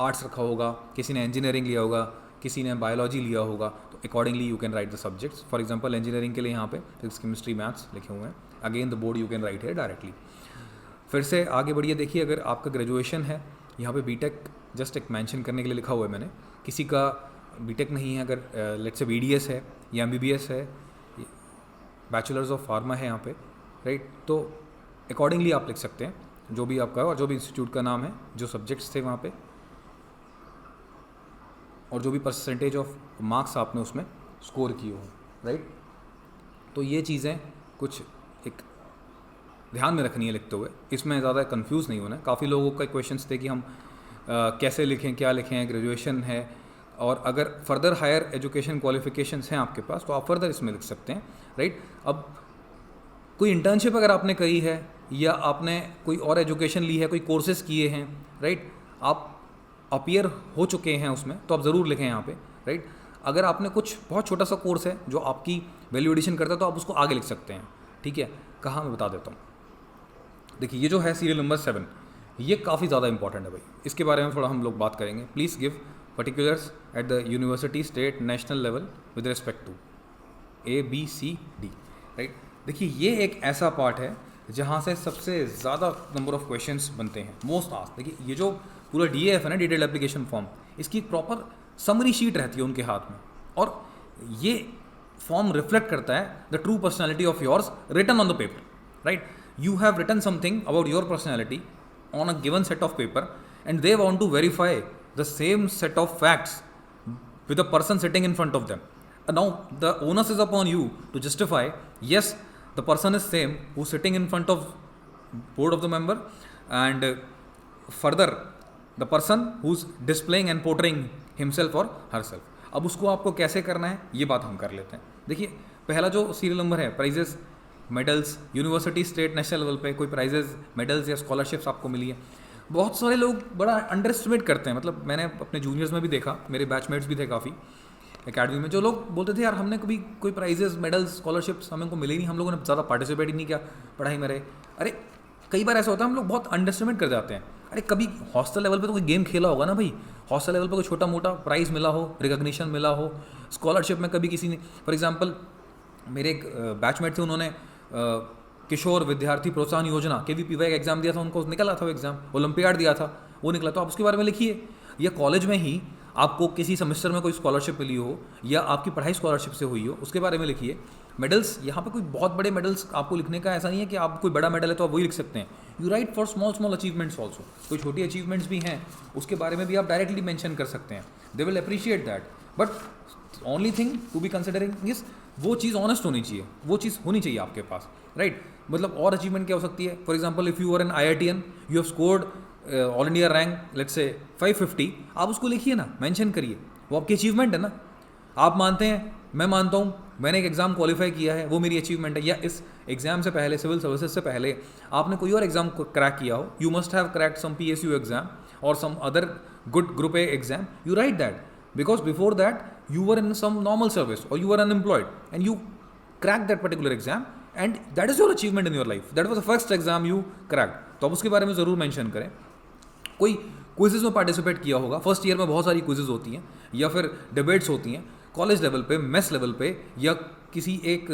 आर्ट्स रखा होगा, किसी ने इंजीनियरिंग लिया होगा, किसी ने बायोलॉजी लिया होगा, तो accordingly you can write the subjects. For example engineering के लिए यहाँ पे फिजिक्स, केमिस्ट्री, मैथ्स लिखे हुए हैं। Again the board you can write है डायरेक्टली। फिर से आगे बढ़िए, देखिए अगर आपका ग्रेजुएशन है, यहाँ पे बीटेक जस्ट एक मेंशन करने के लिए लिखा हुआ है मैंने। किसी का बीटेक नहीं है, अगर लेट्स से BDS है या MBBS है, बैचलर्स ऑफ फार्मा है यहाँ पे, राइट, तो अकॉर्डिंगली आप लिख सकते हैं जो भी आपका है और जो भी इंस्टीट्यूट का नाम है, जो सब्जेक्ट्स थे वहाँ पे, और जो भी परसेंटेज ऑफ मार्क्स आपने उसमें स्कोर किए हो, राइट। तो ये चीज़ें कुछ एक ध्यान में रखनी है लिखते हुए, इसमें ज़्यादा कंफ्यूज नहीं होना है। काफ़ी लोगों का क्वेश्चंस थे कि हम कैसे लिखें, क्या लिखें, ग्रेजुएशन है और अगर फर्दर हायर एजुकेशन क्वालिफिकेशंस हैं आपके पास तो आप फर्दर इसमें लिख सकते हैं, राइट। अब कोई इंटर्नशिप अगर आपने करी है या आपने कोई और एजुकेशन ली है, कोई कोर्सेज किए हैं, राइट, आप अपीयर हो चुके हैं उसमें, तो आप ज़रूर लिखें यहाँ पे, राइट। अगर आपने कुछ बहुत छोटा सा कोर्स है जो आपकी वैल्यू एडिशन करता है तो आप उसको आगे लिख सकते हैं, ठीक है। कहाँ मैं बता देता हूँ। देखिए ये जो है सीरियल नंबर 7, ये काफ़ी ज़्यादा इंपॉर्टेंट है भाई, इसके बारे में थोड़ा हम लोग बात करेंगे। Please give particulars at the university, state, national level with respect to ABCD, right. देखिए ये एक ऐसा पार्ट है जहाँ से सबसे ज़्यादा नंबर ऑफ क्वेश्चंस बनते हैं, मोस्ट आस्क्ड। देखिए ये जो पूरा DAF है ना, डिटेल्ड एप्लीकेशन फॉर्म, इसकी प्रॉपर समरी शीट रहती है उनके हाथ में, और ये फॉर्म रिफ्लेक्ट करता है the true personality of yours written on the paper, right. You have written something about your personality on a given set of paper, and they want to verify the same set of facts with the person sitting in front of them. Now the onus is upon you to justify, yes, the person is same who's sitting in front of board of the member, and further the person who's displaying and portraying himself or herself. अब उसको आपको कैसे करना है ये बात हम कर लेते हैं। देखिए पहला जो सीरियल नंबर है, prizes, medals, university, state, national level पे कोई प्राइजेस, मेडल्स या स्कॉलरशिप्स आपको मिली है। बहुत सारे लोग बड़ा अंडर एस्टिमेट करते हैं, मतलब मैंने अपने जूनियर्स में भी देखा, मेरे बैचमेट्स भी थे काफ़ी एकेडमी में, जो लोग बोलते थे यार हमने कभी कोई प्राइजेस, मेडल्स, स्कॉलरशिप्स हमें को मिले नहीं, हम लोगों ने ज़्यादा पार्टिसिपेट ही नहीं किया पढ़ाई में रहे। अरे कई बार ऐसा होता है हम लोग बहुत अंडर एस्टिमेट कर जाते हैं। अरे कभी हॉस्टल लेवल पे तो कोई गेम खेला होगा ना भाई, हॉस्टल लेवल पे कोई छोटा मोटा प्राइज़ मिला हो, रिकॉग्निशन मिला हो, स्कॉलरशिप में कभी किसी ने, फॉर एग्जांपल मेरे एक बैचमेट थे, उन्होंने किशोर विद्यार्थी प्रोत्साहन योजना KVPY का एग्जाम दिया था, उनको निकला था वो एग्जाम, ओलंपियाड दिया था वो निकला, तो आप उसके बारे में लिखिए। या कॉलेज में ही आपको किसी सेमेस्टर में कोई स्कॉलरशिप मिली हो या आपकी पढ़ाई स्कॉलरशिप से हुई हो, उसके बारे में लिखिए। मेडल्स, यहाँ पे कोई बहुत बड़े मेडल्स आपको लिखने का ऐसा नहीं है कि आप कोई बड़ा मेडल है तो आप वही लिख सकते हैं। You right for small small achievements also, कोई छोटी अचीवमेंट्स भी हैं उसके बारे में भी आप डायरेक्टली मेंशन कर सकते हैं, they will appreciate that. But only thing to be considering is वो चीज़ ऑनेस्ट होनी चाहिए, वो चीज़ होनी चाहिए आपके पास, राइट। मतलब और अचीवमेंट क्या हो सकती है, for example if you are an IITian, you have scored all India rank let's say 550, आप उसको लिखिए ना, मेंशन करिए, वो आपकी अचीवमेंट है ना। आप मानते हैं, मैं मानता हूँ, मैंने एक एग्ज़ाम क्वालिफाई किया है, वो मेरी अचीवमेंट है। या इस एग्ज़ाम से पहले, सिविल सर्विसेज से पहले आपने कोई और एग्ज़ाम क्रैक किया हो, you must have cracked some PSU exam और some other good group A exam, you write that because before that you were in some normal service or you were unemployed and you cracked that particular exam and that is your achievement in your life, that was the first exam you cracked। तो आप उसके बारे में ज़रूर मेंशन करें। कोई क्विज़ेज़ में पार्टिसिपेट किया होगा, फर्स्ट ईयर में बहुत सारी क्विज़ेज़ होती हैं या फिर डिबेट्स होती हैं, कॉलेज लेवल पे, मेस लेवल पे, या किसी एक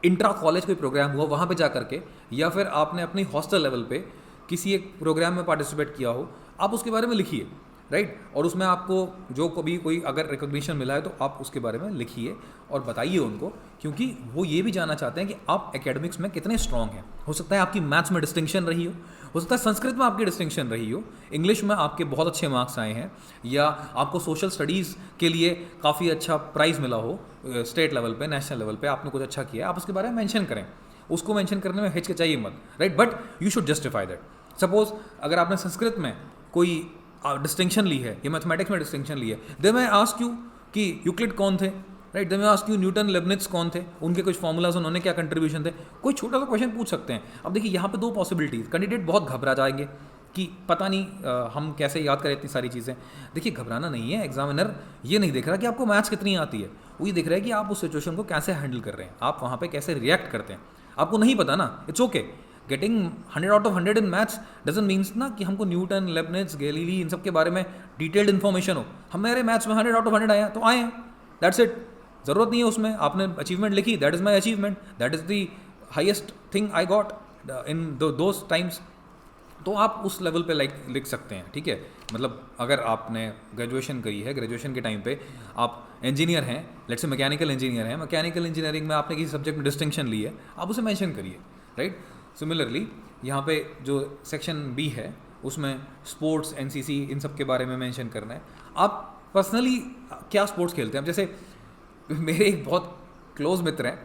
इंट्रा कॉलेज कोई प्रोग्राम हुआ वहाँ पे जा करके, या फिर आपने अपनी हॉस्टल लेवल पे किसी एक प्रोग्राम में पार्टिसिपेट किया हो, आप उसके बारे में लिखिए, राइट। और उसमें आपको जो कभी कोई अगर रिकॉग्निशन मिला है तो आप उसके बारे में लिखिए और बताइए उनको, क्योंकि वो ये भी जानना चाहते हैं कि आप एकेडमिक्स में कितने स्ट्रांग हैं। हो सकता है आपकी मैथ्स में डिस्टिंक्शन रही हो सकता है संस्कृत में आपकी डिस्टिंक्शन रही हो, इंग्लिश में आपके बहुत अच्छे मार्क्स आए हैं, या आपको सोशल स्टडीज़ के लिए काफ़ी अच्छा प्राइज़ मिला हो स्टेट लेवल पे, नेशनल लेवल पे आपने कुछ अच्छा किया, आप उसके बारे में मेंशन करें। उसको मेंशन करने में हिचकिचाइए मत, right, but you should justify that. Suppose अगर आपने संस्कृत में कोई डिस्टिंक्शन ली है या मैथमेटिक्स में डिस्टिंक्शन ली है, दे मैं आस्क यू कि यूक्लिड कौन थे, राइट, दे मैं आस्क यू न्यूटन, लेबनिट्ज कौन थे, उनके कुछ फॉर्मूलाज, उन्होंने क्या कंट्रीब्यूशन थे, कोई छोटा सा क्वेश्चन पूछ सकते हैं। अब देखिए यहाँ पे दो पॉसिबिलिटीज, कैंडिडेट बहुत घबरा जाएंगे कि पता नहीं हम कैसे याद करें इतनी सारी चीज़ें। देखिए घबराना नहीं है, एग्जामिनर ये नहीं देख रहा कि आपको मैथ्स कितनी आती है, वो ये देख रहा है कि आप उस सिचुएशन को कैसे हैंडल कर रहे हैं, आप वहाँ पे कैसे रिएक्ट करते हैं। आपको नहीं पता ना, it's okay, getting 100 out of 100 in maths doesn't means ना कि हमको न्यूटन, लेबनिट्ज, गैलीली इन सब के बारे में डिटेल्ड इन्फॉर्मेशन हो। हमारे मैथ्स में 100 आउट ऑफ 100 आए तो आए, दैट्स इट, ज़रूरत नहीं है उसमें। आपने अचीवमेंट लिखी, that is my achievement, that is the highest thing I got in those times, तो आप उस लेवल पे लिख सकते हैं, ठीक है। मतलब अगर आपने ग्रेजुएशन करी है, ग्रेजुएशन के टाइम पे आप इंजीनियर हैं, लेट्स से मैकेनिकल इंजीनियर हैं, मैकेनिकल इंजीनियरिंग में आपने किसी सब्जेक्ट में डिस्टिंक्शन ली है, आप उसे मेंशन करिए, राइट। सिमिलरली यहाँ पे जो सेक्शन बी है उसमें स्पोर्ट्स, एनसीसी, इन सब के बारे में मेंशन करना है। आप पर्सनली क्या स्पोर्ट्स खेलते हैं। अब जैसे मेरे एक बहुत क्लोज मित्र हैं,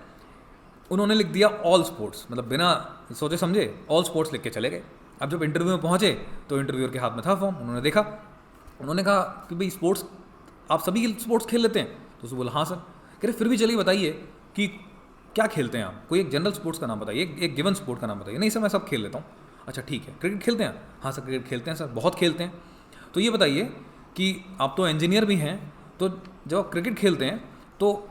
उन्होंने लिख दिया ऑल स्पोर्ट्स, मतलब बिना सोचे समझे ऑल स्पोर्ट्स लिख के चले गए। अब जब इंटरव्यू में पहुँचे तो इंटरव्यूअर के हाथ में था फॉर्म, उन्होंने देखा, उन्होंने कहा कि भाई स्पोर्ट्स आप सभी स्पोर्ट्स खेल लेते हैं, तो उसने बोला हाँ सर। कह रहे फिर भी चलिए बताइए कि क्या खेलते हैं आप, कोई एक जनरल स्पोर्ट्स का नाम बताइए, एक गिवन स्पोर्ट का नाम बताइए। नहीं सर मैं सब खेल लेता हूँ। अच्छा ठीक है, क्रिकेट खेलते हैं? हाँ सर क्रिकेट खेलते हैं सर, बहुत खेलते हैं। तो ये बताइए कि आप तो इंजीनियर भी हैं, तो जब आप क्रिकेट खेलते हैं तो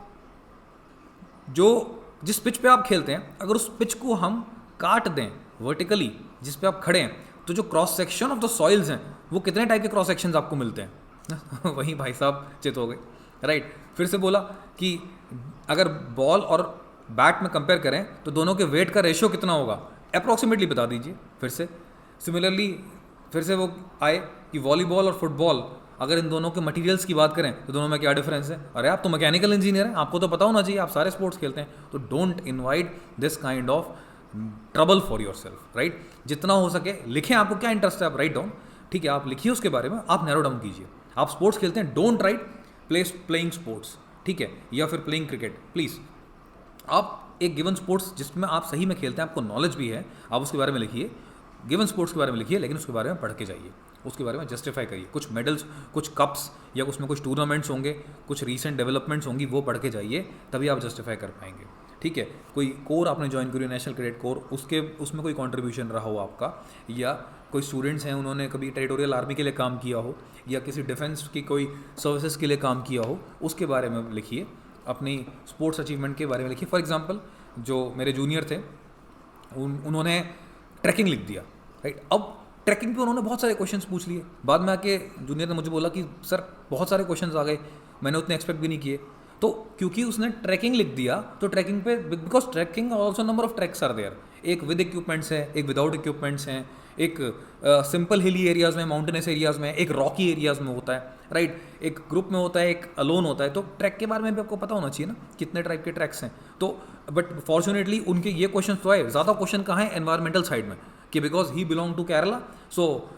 जिस पिच पे आप खेलते हैं, अगर उस पिच को हम काट दें वर्टिकली जिस पे आप खड़े हैं, तो जो cross section of the soils हैं वो कितने टाइप के क्रॉस सेक्शन आपको मिलते हैं वहीं भाई साहब चित हो गए, राइट। फिर से बोला कि अगर बॉल और बैट में कंपेयर करें तो दोनों के वेट का रेशियो कितना होगा, अप्रॉक्सीमेटली बता दीजिए। फिर से सिमिलरली फिर से वो आए कि वॉलीबॉल और फुटबॉल, अगर इन दोनों के मटेरियल्स की बात करें तो दोनों में क्या डिफरेंस है। अरे आप तो मैकेनिकल इंजीनियर हैं, आपको तो पता होना चाहिए, आप सारे स्पोर्ट्स खेलते हैं। तो don't invite this kind of trouble for your self, right. जितना हो सके लिखें, आपको क्या इंटरेस्ट है आप राइट डाउन, ठीक है, आप लिखिए उसके बारे में, आप नैरो डाउन कीजिए। आप स्पोर्ट्स खेलते हैं, डोंट राइट प्लेइंग स्पोर्ट्स, ठीक है, या फिर प्लेइंग क्रिकेट। प्लीज़ आप एक गिवन स्पोर्ट्स जिसमें आप सही में खेलते हैं, आपको नॉलेज भी है, आप उसके बारे में लिखिए, गिवन स्पोर्ट्स के बारे में लिखिए, लेकिन उसके बारे में पढ़ के जाइए, उसके बारे में जस्टिफाई करिए। कुछ मेडल्स, कुछ कप्स या उसमें कुछ टूर्नामेंट्स होंगे, कुछ रीसेंट डेवलपमेंट्स होंगी, वो पढ़ के जाइए, तभी आप जस्टिफाई कर पाएंगे, ठीक है। कोई कोर आपने ज्वाइन करी, नेशनल कैडेट कोर, उसमें कोई कंट्रीब्यूशन रहा हो आपका, या कोई स्टूडेंट्स हैं उन्होंने कभी टेरिटोरियल आर्मी के लिए काम किया हो, या किसी डिफेंस की कोई सर्विसेज के लिए काम किया हो, उसके बारे में लिखिए, अपनी स्पोर्ट्स अचीवमेंट के बारे में लिखिए। फॉर एग्जांपल जो मेरे जूनियर थे उन्होंने ट्रैकिंग लिख दिया, राइट। अब ट्रैकिंग पे उन्होंने बहुत सारे क्वेश्चंस पूछ लिए, बाद में आके जूनियर ने मुझे बोला कि सर बहुत सारे क्वेश्चंस आ गए, मैंने उतने एक्सपेक्ट भी नहीं किए। तो क्योंकि उसने ट्रैकिंग लिख दिया, तो ट्रैकिंग पे, because trekking also number of tracks are there, एक विद इक्विपमेंट्स है, एक विदाउट इक्विपमेंट्स हैं, एक सिंपल हिली एरियाज़ में, माउंटेनस एरियाज़ में, एक रॉकी एरियाज़ में होता है, राइट, एक ग्रुप में होता है, एक अलोन होता है। तो ट्रैक के बारे में भी आपको पता होना चाहिए ना, कितने टाइप के ट्रैक्स हैं। तो बट फॉर्चुनेटली उनके ये क्वेश्चन तो आए, ज़्यादा क्वेश्चन कहाँ है एनवायरमेंटल साइड में, कि because he belong to Kerala, so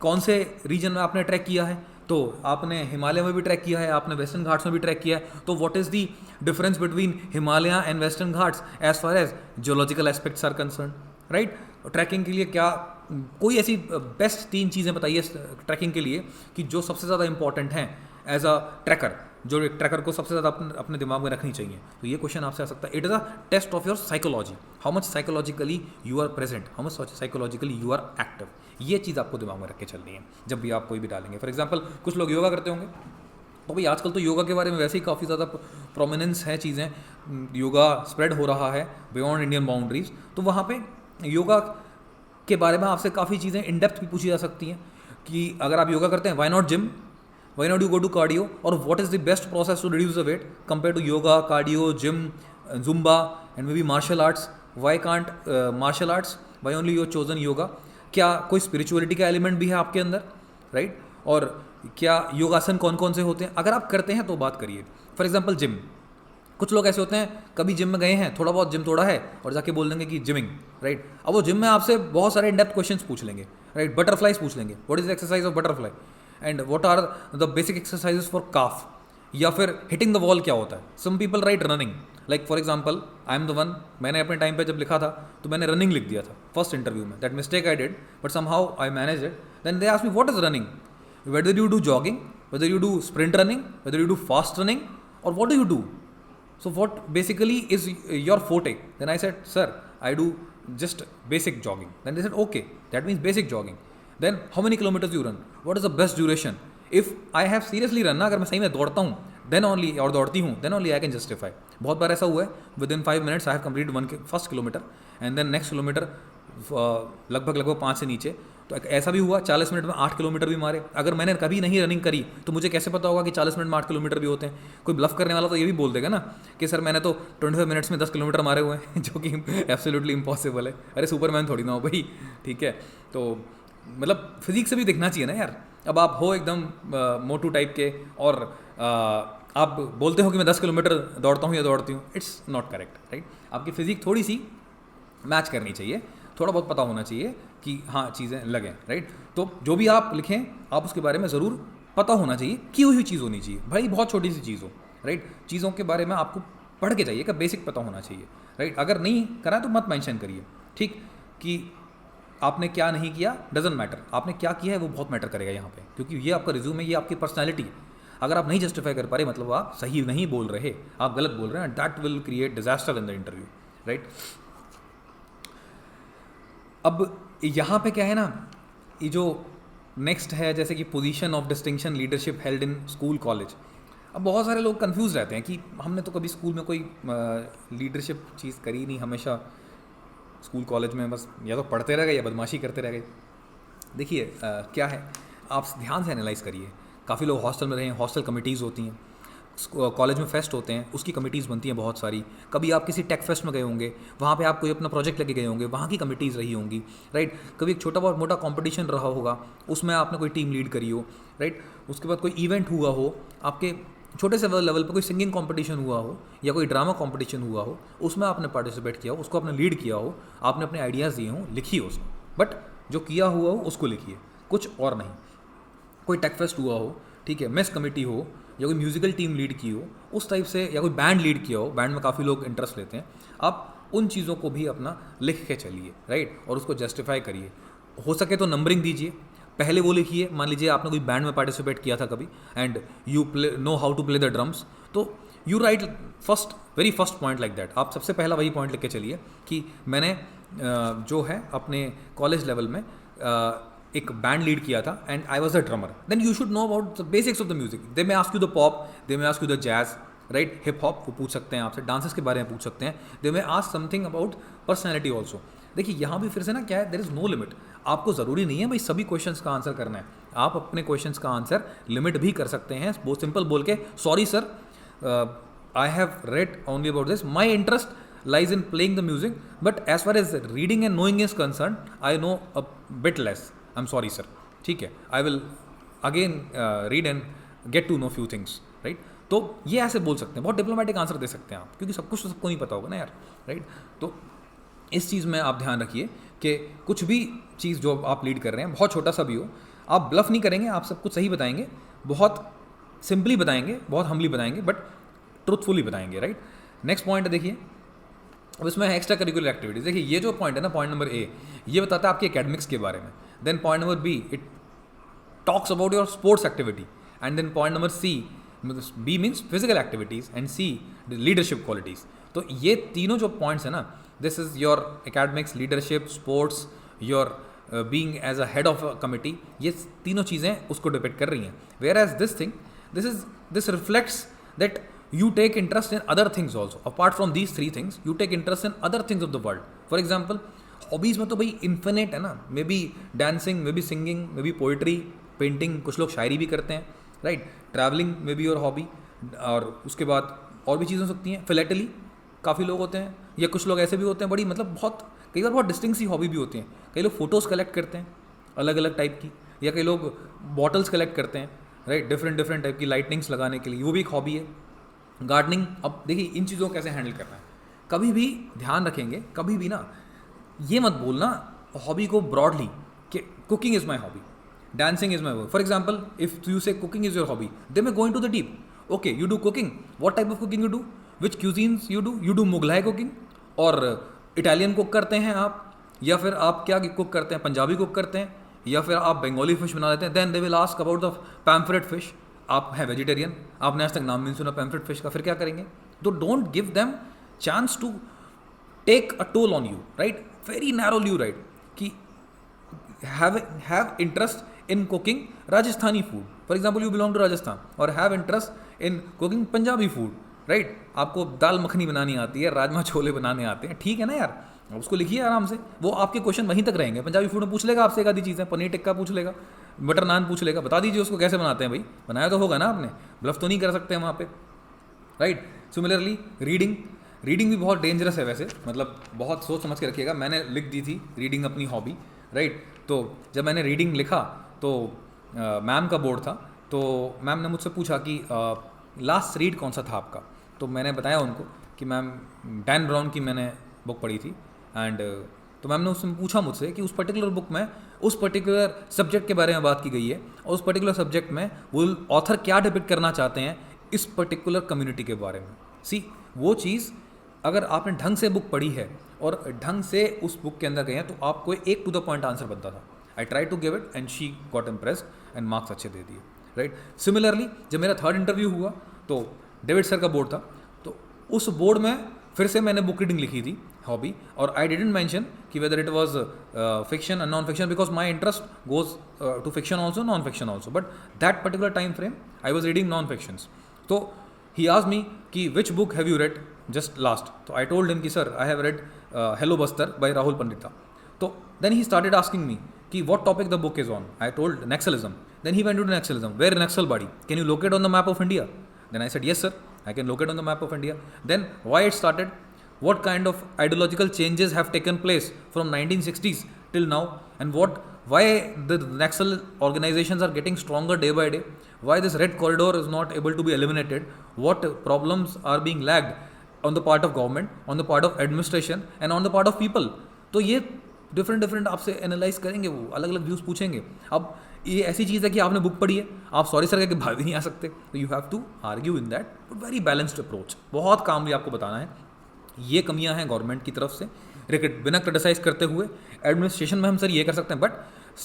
कौन से रीजन में आपने ट्रैक किया है, तो आपने हिमालय में भी ट्रैक किया है, आपने वेस्टर्न घाट्स में भी ट्रैक किया है, तो what is the difference between Himalaya and Western Ghats as far as geological aspects are concern, right. Trekking के लिए क्या, कोई ऐसी बेस्ट 3 चीज़ें बताइए ट्रैकिंग के लिए कि जो सबसे ज़्यादा इंपॉर्टेंट हैं एज अ ट्रैकर, जो एक ट्रैकर को सबसे ज़्यादा अपने दिमाग में रखनी चाहिए। तो ये क्वेश्चन आपसे आ सकता है। It is a test of your psychology, how much psychologically you are present, how much psychologically you are active. ये चीज़ आपको दिमाग में रख के चलनी है जब भी आप कोई भी डालेंगे। फॉर एग्जाम्पल कुछ लोग योगा करते होंगे, तो भाई आजकल तो योगा के बारे में वैसे ही काफ़ी ज़्यादा प्रोमिनेंस है, चीज़ें, योगा स्प्रेड हो रहा है बियॉन्ड इंडियन बाउंड्रीज। तो वहाँ पे योगा के बारे में आपसे काफ़ी चीज़ें इन डेप्थ भी पूछी जा सकती हैं कि अगर आप योगा करते हैं, why not gym, why not you go to cardio, और what is the best process to reduce the weight compare to yoga, cardio, gym, Zumba and may be martial arts. Why can't martial arts, why only you chosen yoga. क्या कोई स्पिरिचुअलिटी का एलिमेंट भी है आपके अंदर, राइट। और क्या योगासन कौन कौन से होते हैं, अगर आप करते हैं तो बात करिए। फॉर एग्जाम्पल जिम, कुछ लोग ऐसे होते हैं कभी जिम में गए हैं, थोड़ा बहुत जिम तोड़ा है और जाके बोल देंगे कि जिमिंग, राइट। अब वो जिम में आपसे बहुत सारे इन डेप्थ क्वेश्चंस पूछ लेंगे, राइट। बटरफ्लाइज पूछ लेंगे, what is the exercise of butterfly and what are the basic exercises for calf, या फिर हिटिंग द वॉल क्या होता है। Some people write running, like for example I am the one, मैंने अपने टाइम पे जब लिखा था तो मैंने रनिंग लिख दिया था फर्स्ट इंटरव्यू में, that mistake I did but somehow I manage it. Then they asked me what is running, whether you do jogging, whether you do sprint running, whether you do fast running, और what do you do, so what basically is your forte? Then I said, sir, I do just basic jogging. Then they said, okay, that means basic jogging. Then how many kilometers you run, what is the best duration? If I have seriously run ना, अगर मैं सही में दौड़ता हूँ then only, और दौड़ती हूँ then only I can justify। बहुत बार ऐसा हुआ है, within 5 minutes I have completed first kilometer and then next kilometer लगभग 5 से नीचे। तो ऐसा भी हुआ 40 मिनट में 8 किलोमीटर भी मारे। अगर मैंने कभी नहीं रनिंग करी तो मुझे कैसे पता होगा कि 40 मिनट में 8 किलोमीटर भी होते हैं। कोई ब्लफ करने वाला तो ये भी बोल देगा ना कि सर मैंने तो 25 मिनट्स में 10 किलोमीटर मारे हुए हैं जो कि एब्सोल्युटली इम्पॉसिबल है। अरे सुपरमैन थोड़ी ना हो भाई, ठीक है। तो मतलब फिजिक्स से भी दिखना चाहिए ना यार। अब आप हो एकदम मोटू टाइप के और आप बोलते हो कि मैं 10 किलोमीटर दौड़ता हूँ या दौड़ती हूँ, इट्स नॉट करेक्ट, राइट। आपकी फिजिक थोड़ी सी मैच करनी चाहिए, थोड़ा बहुत पता होना चाहिए कि हाँ चीज़ें लगें, राइट। तो जो भी आप लिखें आप उसके बारे में ज़रूर पता होना चाहिए, की हुई चीज़ होनी चाहिए, भले ही बहुत छोटी सी चीज़ हो, राइट। चीज़ों के बारे में आपको पढ़ के जाइए, का बेसिक पता होना चाहिए, राइट। अगर नहीं करा तो मत मेंशन करिए, ठीक, कि आपने क्या नहीं किया, डजेंट मैटर, आपने क्या किया है वो बहुत मैटर करेगा यहाँ पे, क्योंकि ये आपका रिज्यूम है, ये आपकी पर्सनैलिटी है। अगर आप नहीं जस्टिफाई कर पा रहे मतलब आप सही नहीं बोल रहे, आप गलत बोल रहे हैं, that will create disaster in the interview, right. अब यहाँ पे क्या है ना, ये जो नेक्स्ट है जैसे कि position of distinction leadership held in school college. अब बहुत सारे लोग कंफ्यूज रहते हैं कि हमने तो कभी स्कूल में कोई लीडरशिप चीज़ करी नहीं, हमेशा स्कूल कॉलेज में बस या तो पढ़ते रह गए या बदमाशी करते रह गए। देखिए क्या है, आप ध्यान से एनालाइज करिए। काफ़ी लोग हॉस्टल में रहे हैं, हॉस्टल कमिटीज़ होती हैं, कॉलेज में फेस्ट होते हैं, उसकी कमिटीज़ बनती हैं बहुत सारी। कभी आप किसी टेक फेस्ट में गए होंगे, वहाँ पे आप कोई अपना प्रोजेक्ट लेके गए होंगे, वहाँ की कमिटीज़ रही होंगी, राइट। कभी एक छोटा बहुत मोटा कंपटीशन रहा होगा, उसमें आपने कोई टीम लीड करी हो, राइट। उसके बाद कोई इवेंट हुआ हो, आपके छोटे से लेवल पर कोई सिंगिंग कंपटीशन हुआ हो या कोई ड्रामा कंपटीशन हुआ हो, उसमें आपने पार्टिसिपेट किया हो, उसको आपने लीड किया हो, आपने अपने आइडियाज़ दिए हों, लिखिए उसको। बट जो किया हुआ हो उसको लिखिए, कुछ और नहीं। कोई टेक फेस्ट हुआ हो, ठीक है, मेस कमेटी हो या कोई म्यूजिकल टीम लीड की हो उस टाइप से, या कोई बैंड लीड किया हो, बैंड में काफ़ी लोग इंटरेस्ट लेते हैं, आप उन चीज़ों को भी अपना लिख के चलिए, राइट, और उसको जस्टिफाई करिए। हो सके तो नंबरिंग दीजिए, पहले वो लिखिए। मान लीजिए आपने कोई बैंड में पार्टिसिपेट किया था कभी and you know how to play the drums, तो you right very first point like that. आप सबसे पहला वही पॉइंट लिख के चलिए कि मैंने जो है अपने कॉलेज लेवल में एक बैंड लीड किया था and I was a drummer. Then you should know about the basics of the music. They may ask you the pop, they may ask you the jazz, right, hip hop, वो पूछ सकते हैं आपसे, डांसेस के बारे में पूछ सकते हैं, they may ask something about personality also. देखिए यहाँ भी फिर से ना क्या है, देयर इज़ नो लिमिट। आपको ज़रूरी नहीं है भाई सभी क्वेश्चंस का आंसर करना है, आप अपने क्वेश्चंस का आंसर लिमिट भी कर सकते हैं, बहुत सिंपल बोल के, sorry sir I have red only about this, my interest lies in playing the music, but as far as reading and knowing is concerned, I know a bit less. I'm sorry, sir. ठीक है, I will again read and get to know few things, right? तो ये ऐसे बोल सकते हैं, बहुत डिप्लोमेटिक आंसर दे सकते हैं आप, क्योंकि सब कुछ तो सबको नहीं पता होगा ना यार, राइट। तो इस चीज़ में आप ध्यान रखिए कि कुछ भी चीज़ जो आप लीड कर रहे हैं, बहुत छोटा सा भी हो, आप ब्लफ नहीं करेंगे, आप सब कुछ सही बताएंगे, बहुत सिंपली बताएंगे, बहुत हम्बली बताएंगे, बट ट्रुथफुली बताएंगे, राइट। नेक्स्ट पॉइंट देखिए, अब इसमें है एक्स्ट्रा करिकुलर एक्टिविटीज़। देखिए ये जो पॉइंट है ना, पॉइंट नंबर ए, ये बताता है आपके एकेडमिक्स के बारे में। Then point number B, it talks about your sports activity, and then point number C, B means physical activities and C leadership qualities. तो ये तीनों जो पॉइंट्स है ना, this is your academics, leadership, sports, your being as a head of a committee, ये तीनों चीज़ें उसको डिपेक्ट कर रही हैं। Where as this reflects that you take interest in other things also. Apart from these three things, you take interest in other things of the world. For example, hobbies में तो भाई infinite है ना, may be dancing, may be singing, may be poetry, painting, कुछ लोग शायरी भी करते हैं, right? Traveling may be your hobby, और उसके बाद और भी चीज़ें हो सकती हैं। philately काफ़ी लोग होते हैं, या कुछ लोग ऐसे भी होते हैं, बड़ी मतलब बहुत कई बार बहुत डिस्टिंक्ट सी हॉबी भी होती हैं। कई लोग फोटोज़ कलेक्ट करते हैं अलग अलग टाइप की, या कई लोग बॉटल्स कलेक्ट करते हैं, राइट, डिफरेंट टाइप की लाइटनिंग्स लगाने के लिए, वो भी एक हॉबी है। गार्डनिंग, अब देखिए इन चीज़ों को कैसे हैंडल करना है। कभी भी ध्यान रखेंगे, कभी भी ना ये मत बोलना हॉबी को ब्रॉडली कि cooking is my hobby, dancing is my work. For example, if you say cooking is your hobby, they may going to the deep. Okay, you do cooking, what type of cooking you do, which cuisines you do Mughlai cooking, और इटालियन कुक करते हैं आप, या फिर आप क्या कुक करते हैं, पंजाबी कुक करते हैं, या फिर आप बंगाली फिश बना लेते हैं। Then they will ask about the pomfret fish. आप हैं वेजिटेरियन, आपने आज तक नाम नहीं सुना पैम्फरेट फिश का, फिर क्या करेंगे? तो don't give them chance to take a toll on you, right, very narrowly, right, कि have interest in cooking Rajasthani food. For example, you belong to Rajasthan और have interest in cooking Punjabi food, right. आपको दाल मखनी बनानी आती है, राजमा छोले बनाने आते हैं, ठीक है ना यार, उसको लिखिए आराम से, वो आपके क्वेश्चन वहीं तक रहेंगे। पंजाबी फूड में पूछ लेगा आपसे एक आधी चीज़ें, पनीर टिक्का पूछ लेगा, बटर नान पूछ लेगा, बता दीजिए उसको कैसे बनाते हैं भाई, बनाया तो होगा ना आपने, ब्लफ तो नहीं कर सकते हैं वहाँ पे, राइट। सिमिलरली रीडिंग भी बहुत डेंजरस है वैसे, मतलब बहुत सोच समझ के रखिएगा। मैंने लिख दी थी रीडिंग अपनी हॉबी, राइट। तो जब मैंने रीडिंग लिखा तो मैम का बोर्ड था, तो मैम ने मुझसे पूछा कि लास्ट रीड कौन सा था आपका, तो मैंने बताया उनको कि मैम डैन ब्राउन की मैंने बुक पढ़ी थी, एंड तो मैम ने उसमें पूछा मुझसे कि उस पर्टिकुलर बुक में उस पर्टिकुलर सब्जेक्ट के बारे में बात की गई है, और उस पर्टिकुलर सब्जेक्ट में वो ऑथर क्या डिपिक्ट करना चाहते हैं इस पर्टिकुलर कम्युनिटी के बारे में। सी, वो चीज़ अगर आपने ढंग से बुक पढ़ी है और ढंग से उस बुक के अंदर गए हैं, तो आपको एक टू द पॉइंट आंसर बनता था। I try to give it and she got impressed and marks अच्छे दे दिए, राइट। सिमिलरली जब मेरा थर्ड इंटरव्यू हुआ तो डेविड सर का बोर्ड था, तो उस बोर्ड में फिर से मैंने बुक रीडिंग लिखी थी हॉबी, और आई डिडंट मेंशन कि whether it was fiction and non fiction, because my interest goes to fiction also, non fiction also, but that particular time frame I was reading non fictions. तो ही आस्क्ड मी कि which book have you read just last, तो आई टोल्ड हिम कि sir I have read Hello Bastar by Rahul Pandita. So then he started asking me कि what topic the book is on. I told Naxalism. Then he went into Naxalism. Where Naxal body? Can you locate on the map of India? Then I said, yes sir, I can locate on the map of India. Then why it started? What kind of ideological changes have taken place from 1960s till now, and why the Naxal organizations are getting stronger day by day? Why this red corridor is not able to be eliminated? What problems are being lagged on the part of government, on the part of administration, and on the part of people? तो ये डिफरेंट आपसे एनालाइज करेंगे, वो अलग अलग व्यूज़ पूछेंगे. अब ये ऐसी चीज़ है कि आपने बुक पढ़ी है, आप सॉरी सर करके भाग भी नहीं आ सकते. तो you have to argue in that very balanced approach. बहुत कामली आपको बताना है ये कमियां हैं गवर्नमेंट की तरफ से, बिना क्रिटिसाइज करते हुए. एडमिनिस्ट्रेशन में हम सर ये कर सकते हैं, but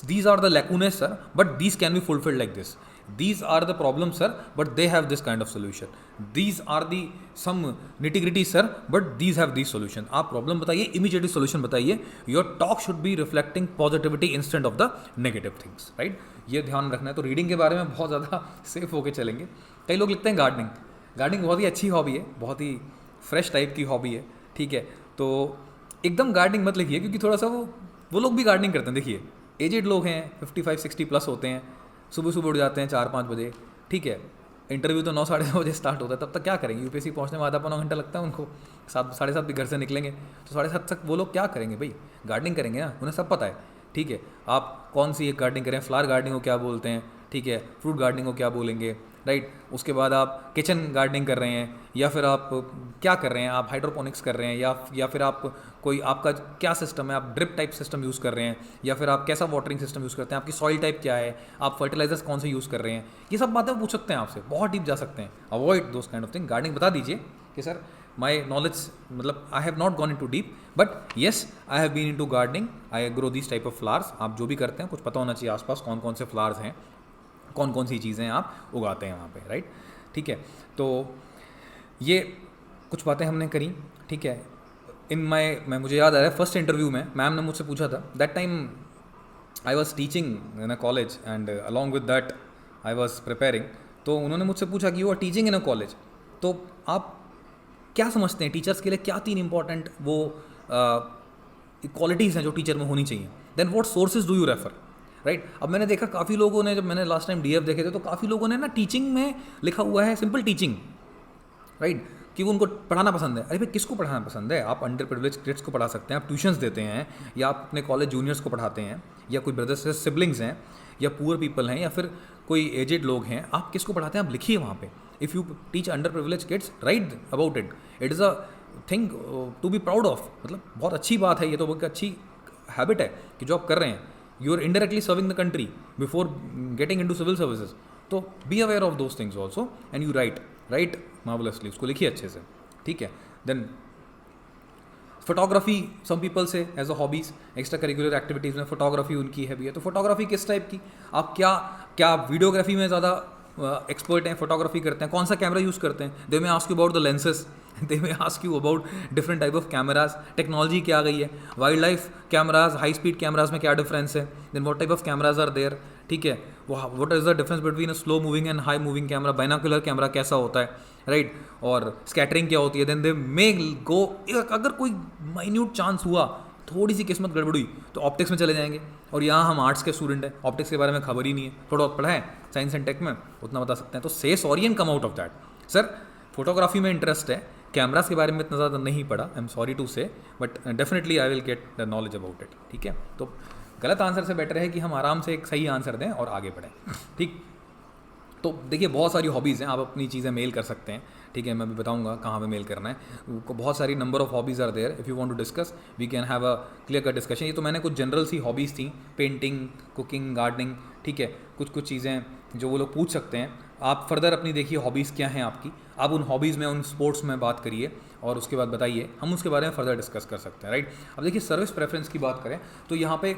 these are the lacunae sir, but these can be fulfilled like this. These are the problems sir, but they have this kind of solution. These are the some nitty gritty sir, but these have these solutions. आप प्रॉब्लम बताइए, इमीडिएटली सोल्यूशन बताइए. Your talk should be reflecting positivity instead of the negative things, right. ये ध्यान रखना है. तो रीडिंग के बारे में बहुत ज़्यादा सेफ होकर चलेंगे. कई लोग लिखते हैं गार्डनिंग बहुत ही अच्छी हॉबी है, बहुत ही फ्रेश टाइप की हॉबी है, ठीक है. तो एकदम गार्डनिंग मत लिखिए, क्योंकि थोड़ा सा वो लोग भी गार्डनिंग करते हैं. देखिए एजेड लोग हैं, 55-60 प्लस होते हैं, सुबह उठ जाते हैं 4-5 बजे, ठीक है. इंटरव्यू तो 9-9:30 बजे स्टार्ट होता है, तब तक क्या करेंगे? यूपीएससी पहुंचने में आधा पौना घंटा लगता है उनको. 7-7:30 भी घर से निकलेंगे तो 7:30 तक वो लोग क्या करेंगे भाई? गार्डनिंग करेंगे ना, उन्हें सब पता है, ठीक है. आप कौन सी एक गार्डनिंग करें, फ्लावर गार्डनिंग को क्या बोलते हैं, ठीक है, फ्रूट गार्डनिंग को क्या बोलेंगे, राइट. उसके बाद आप किचन गार्डनिंग कर रहे हैं, या फिर आप क्या कर रहे हैं, आप हाइड्रोपोनिक्स कर रहे हैं, या फिर आप कोई आपका क्या सिस्टम है, आप ड्रिप टाइप सिस्टम यूज़ कर रहे हैं, या फिर आप कैसा वाटरिंग सिस्टम यूज़ करते हैं, आपकी सॉइल टाइप क्या है, आप फर्टिलाइजर्स कौन से यूज़ कर रहे हैं. ये सब बातें पूछ सकते हैं आपसे, बहुत डीप जा सकते हैं. Avoid those kind of thing. Gardening बता दीजिए कि सर माई नॉलेज, मतलब I have not gone in too deep, but yes I have been into gardening, I grow this type of flowers. आप जो भी करते हैं कुछ पता होना चाहिए आसपास कौन कौन से फ्लावर्स हैं, कौन कौन सी चीज़ें आप उगाते हैं वहाँ पे, राइट. ठीक है, तो ये कुछ बातें हमने करी, ठीक है. मैं मुझे याद आ रहा है फर्स्ट इंटरव्यू में मैम ने मुझसे पूछा था, that time I was teaching in a college and along with that I was preparing. तो उन्होंने मुझसे पूछा कि you are teaching in a college, तो आप क्या समझते हैं टीचर्स के लिए क्या 3 इंपॉर्टेंट वो क्वालिटीज़ हैं जो टीचर में होनी चाहिए. Then what sources do you refer, right. अब मैंने देखा काफ़ी लोगों ने, जब मैंने लास्ट टाइम डीएफ देखे थे तो काफ़ी लोगों ने ना टीचिंग में लिखा हुआ है सिंपल टीचिंग, राइट, कि वो उनको पढ़ाना पसंद है. अरे भाई किसको पढ़ाना पसंद है? आप अंडर प्रिविलेज किड्स को पढ़ा सकते हैं, आप ट्यूशन्स देते हैं, या आप अपने कॉलेज जूनियर्स को पढ़ाते हैं, या कोई ब्रदर्स सिबलिंग्स हैं, या पुअर पीपल हैं, या फिर कोई एजेड लोग हैं. आप किसको पढ़ाते हैं आप लिखिए वहाँ पे. If you teach under privilege kids, write about it. It is a thing to be proud of. मतलब बहुत अच्छी बात है, ये तो बहुत अच्छी हैबिट है कि जो आप कर रहे हैं. You are indirectly serving the country before getting into civil services. तो be aware of those things also and you write marvellously. उसको लिखिए अच्छे से, ठीक है. Then photography, some people say as a hobbies, extra curricular activities में फोटोग्राफी उनकी है भी है. तो फोटोग्राफी किस टाइप की, आप क्या वीडियोग्राफी में ज़्यादा एक्सपर्ट हैं, फोटोग्राफी करते हैं, कौन सा कैमरा यूज़ करते हैं. They may ask you about the lenses, they may ask you about different type of cameras, technology क्या आ गई है, wildlife cameras, high speed cameras में क्या डिफरेंस है, then what type of cameras are there, ठीक है. What is the difference between a slow moving and high moving camera, binocular camera कैसा होता है, राइट, और स्कैटरिंग क्या होती है. देन दे मे गो, अगर कोई माइन्यूट चांस हुआ, थोड़ी सी किस्मत गड़बड़ी तो ऑप्टिक्स में चले जाएंगे. और यहाँ हम आर्ट्स के स्टूडेंट हैं, ऑप्टिक्स के बारे में खबर ही नहीं है, थोड़ा बहुत पढ़ा है साइंस एंड टेक में, उतना बता सकते हैं. तो से sorry and come out of that. Sir photography में इंटरेस्ट है, कैमरास के बारे में इतना ज़्यादा नहीं पढ़ा, आई एम सॉरी टू से, but definitely I will get the knowledge about it, ठीक है. तो गलत आंसर से बेटर है कि हम आराम से एक सही आंसर दें और आगे बढ़ें, ठीक. तो देखिए बहुत सारी हॉबीज़ हैं, आप अपनी चीज़ें मेल कर सकते हैं, ठीक है. मैं भी बताऊंगा कहाँ पे मेल करना है. बहुत सारी number of hobbies are there. If you want to discuss we can have a clear cut discussion. ये तो मैंने कुछ जनरल सी हॉबीज़ थी, पेंटिंग, कुकिंग, गार्डनिंग, ठीक है. कुछ चीज़ें जो वो लोग पूछ सकते हैं. आप फर्दर अपनी देखिए हॉबीज़ क्या हैं आपकी, आप उन हॉबीज़ में, उन स्पोर्ट्स में बात करिए और उसके बाद बताइए, हम उसके बारे में फर्दर डिस्कस कर सकते हैं, राइट. अब देखिए सर्विस प्रेफरेंस की बात करें तो यहाँ पे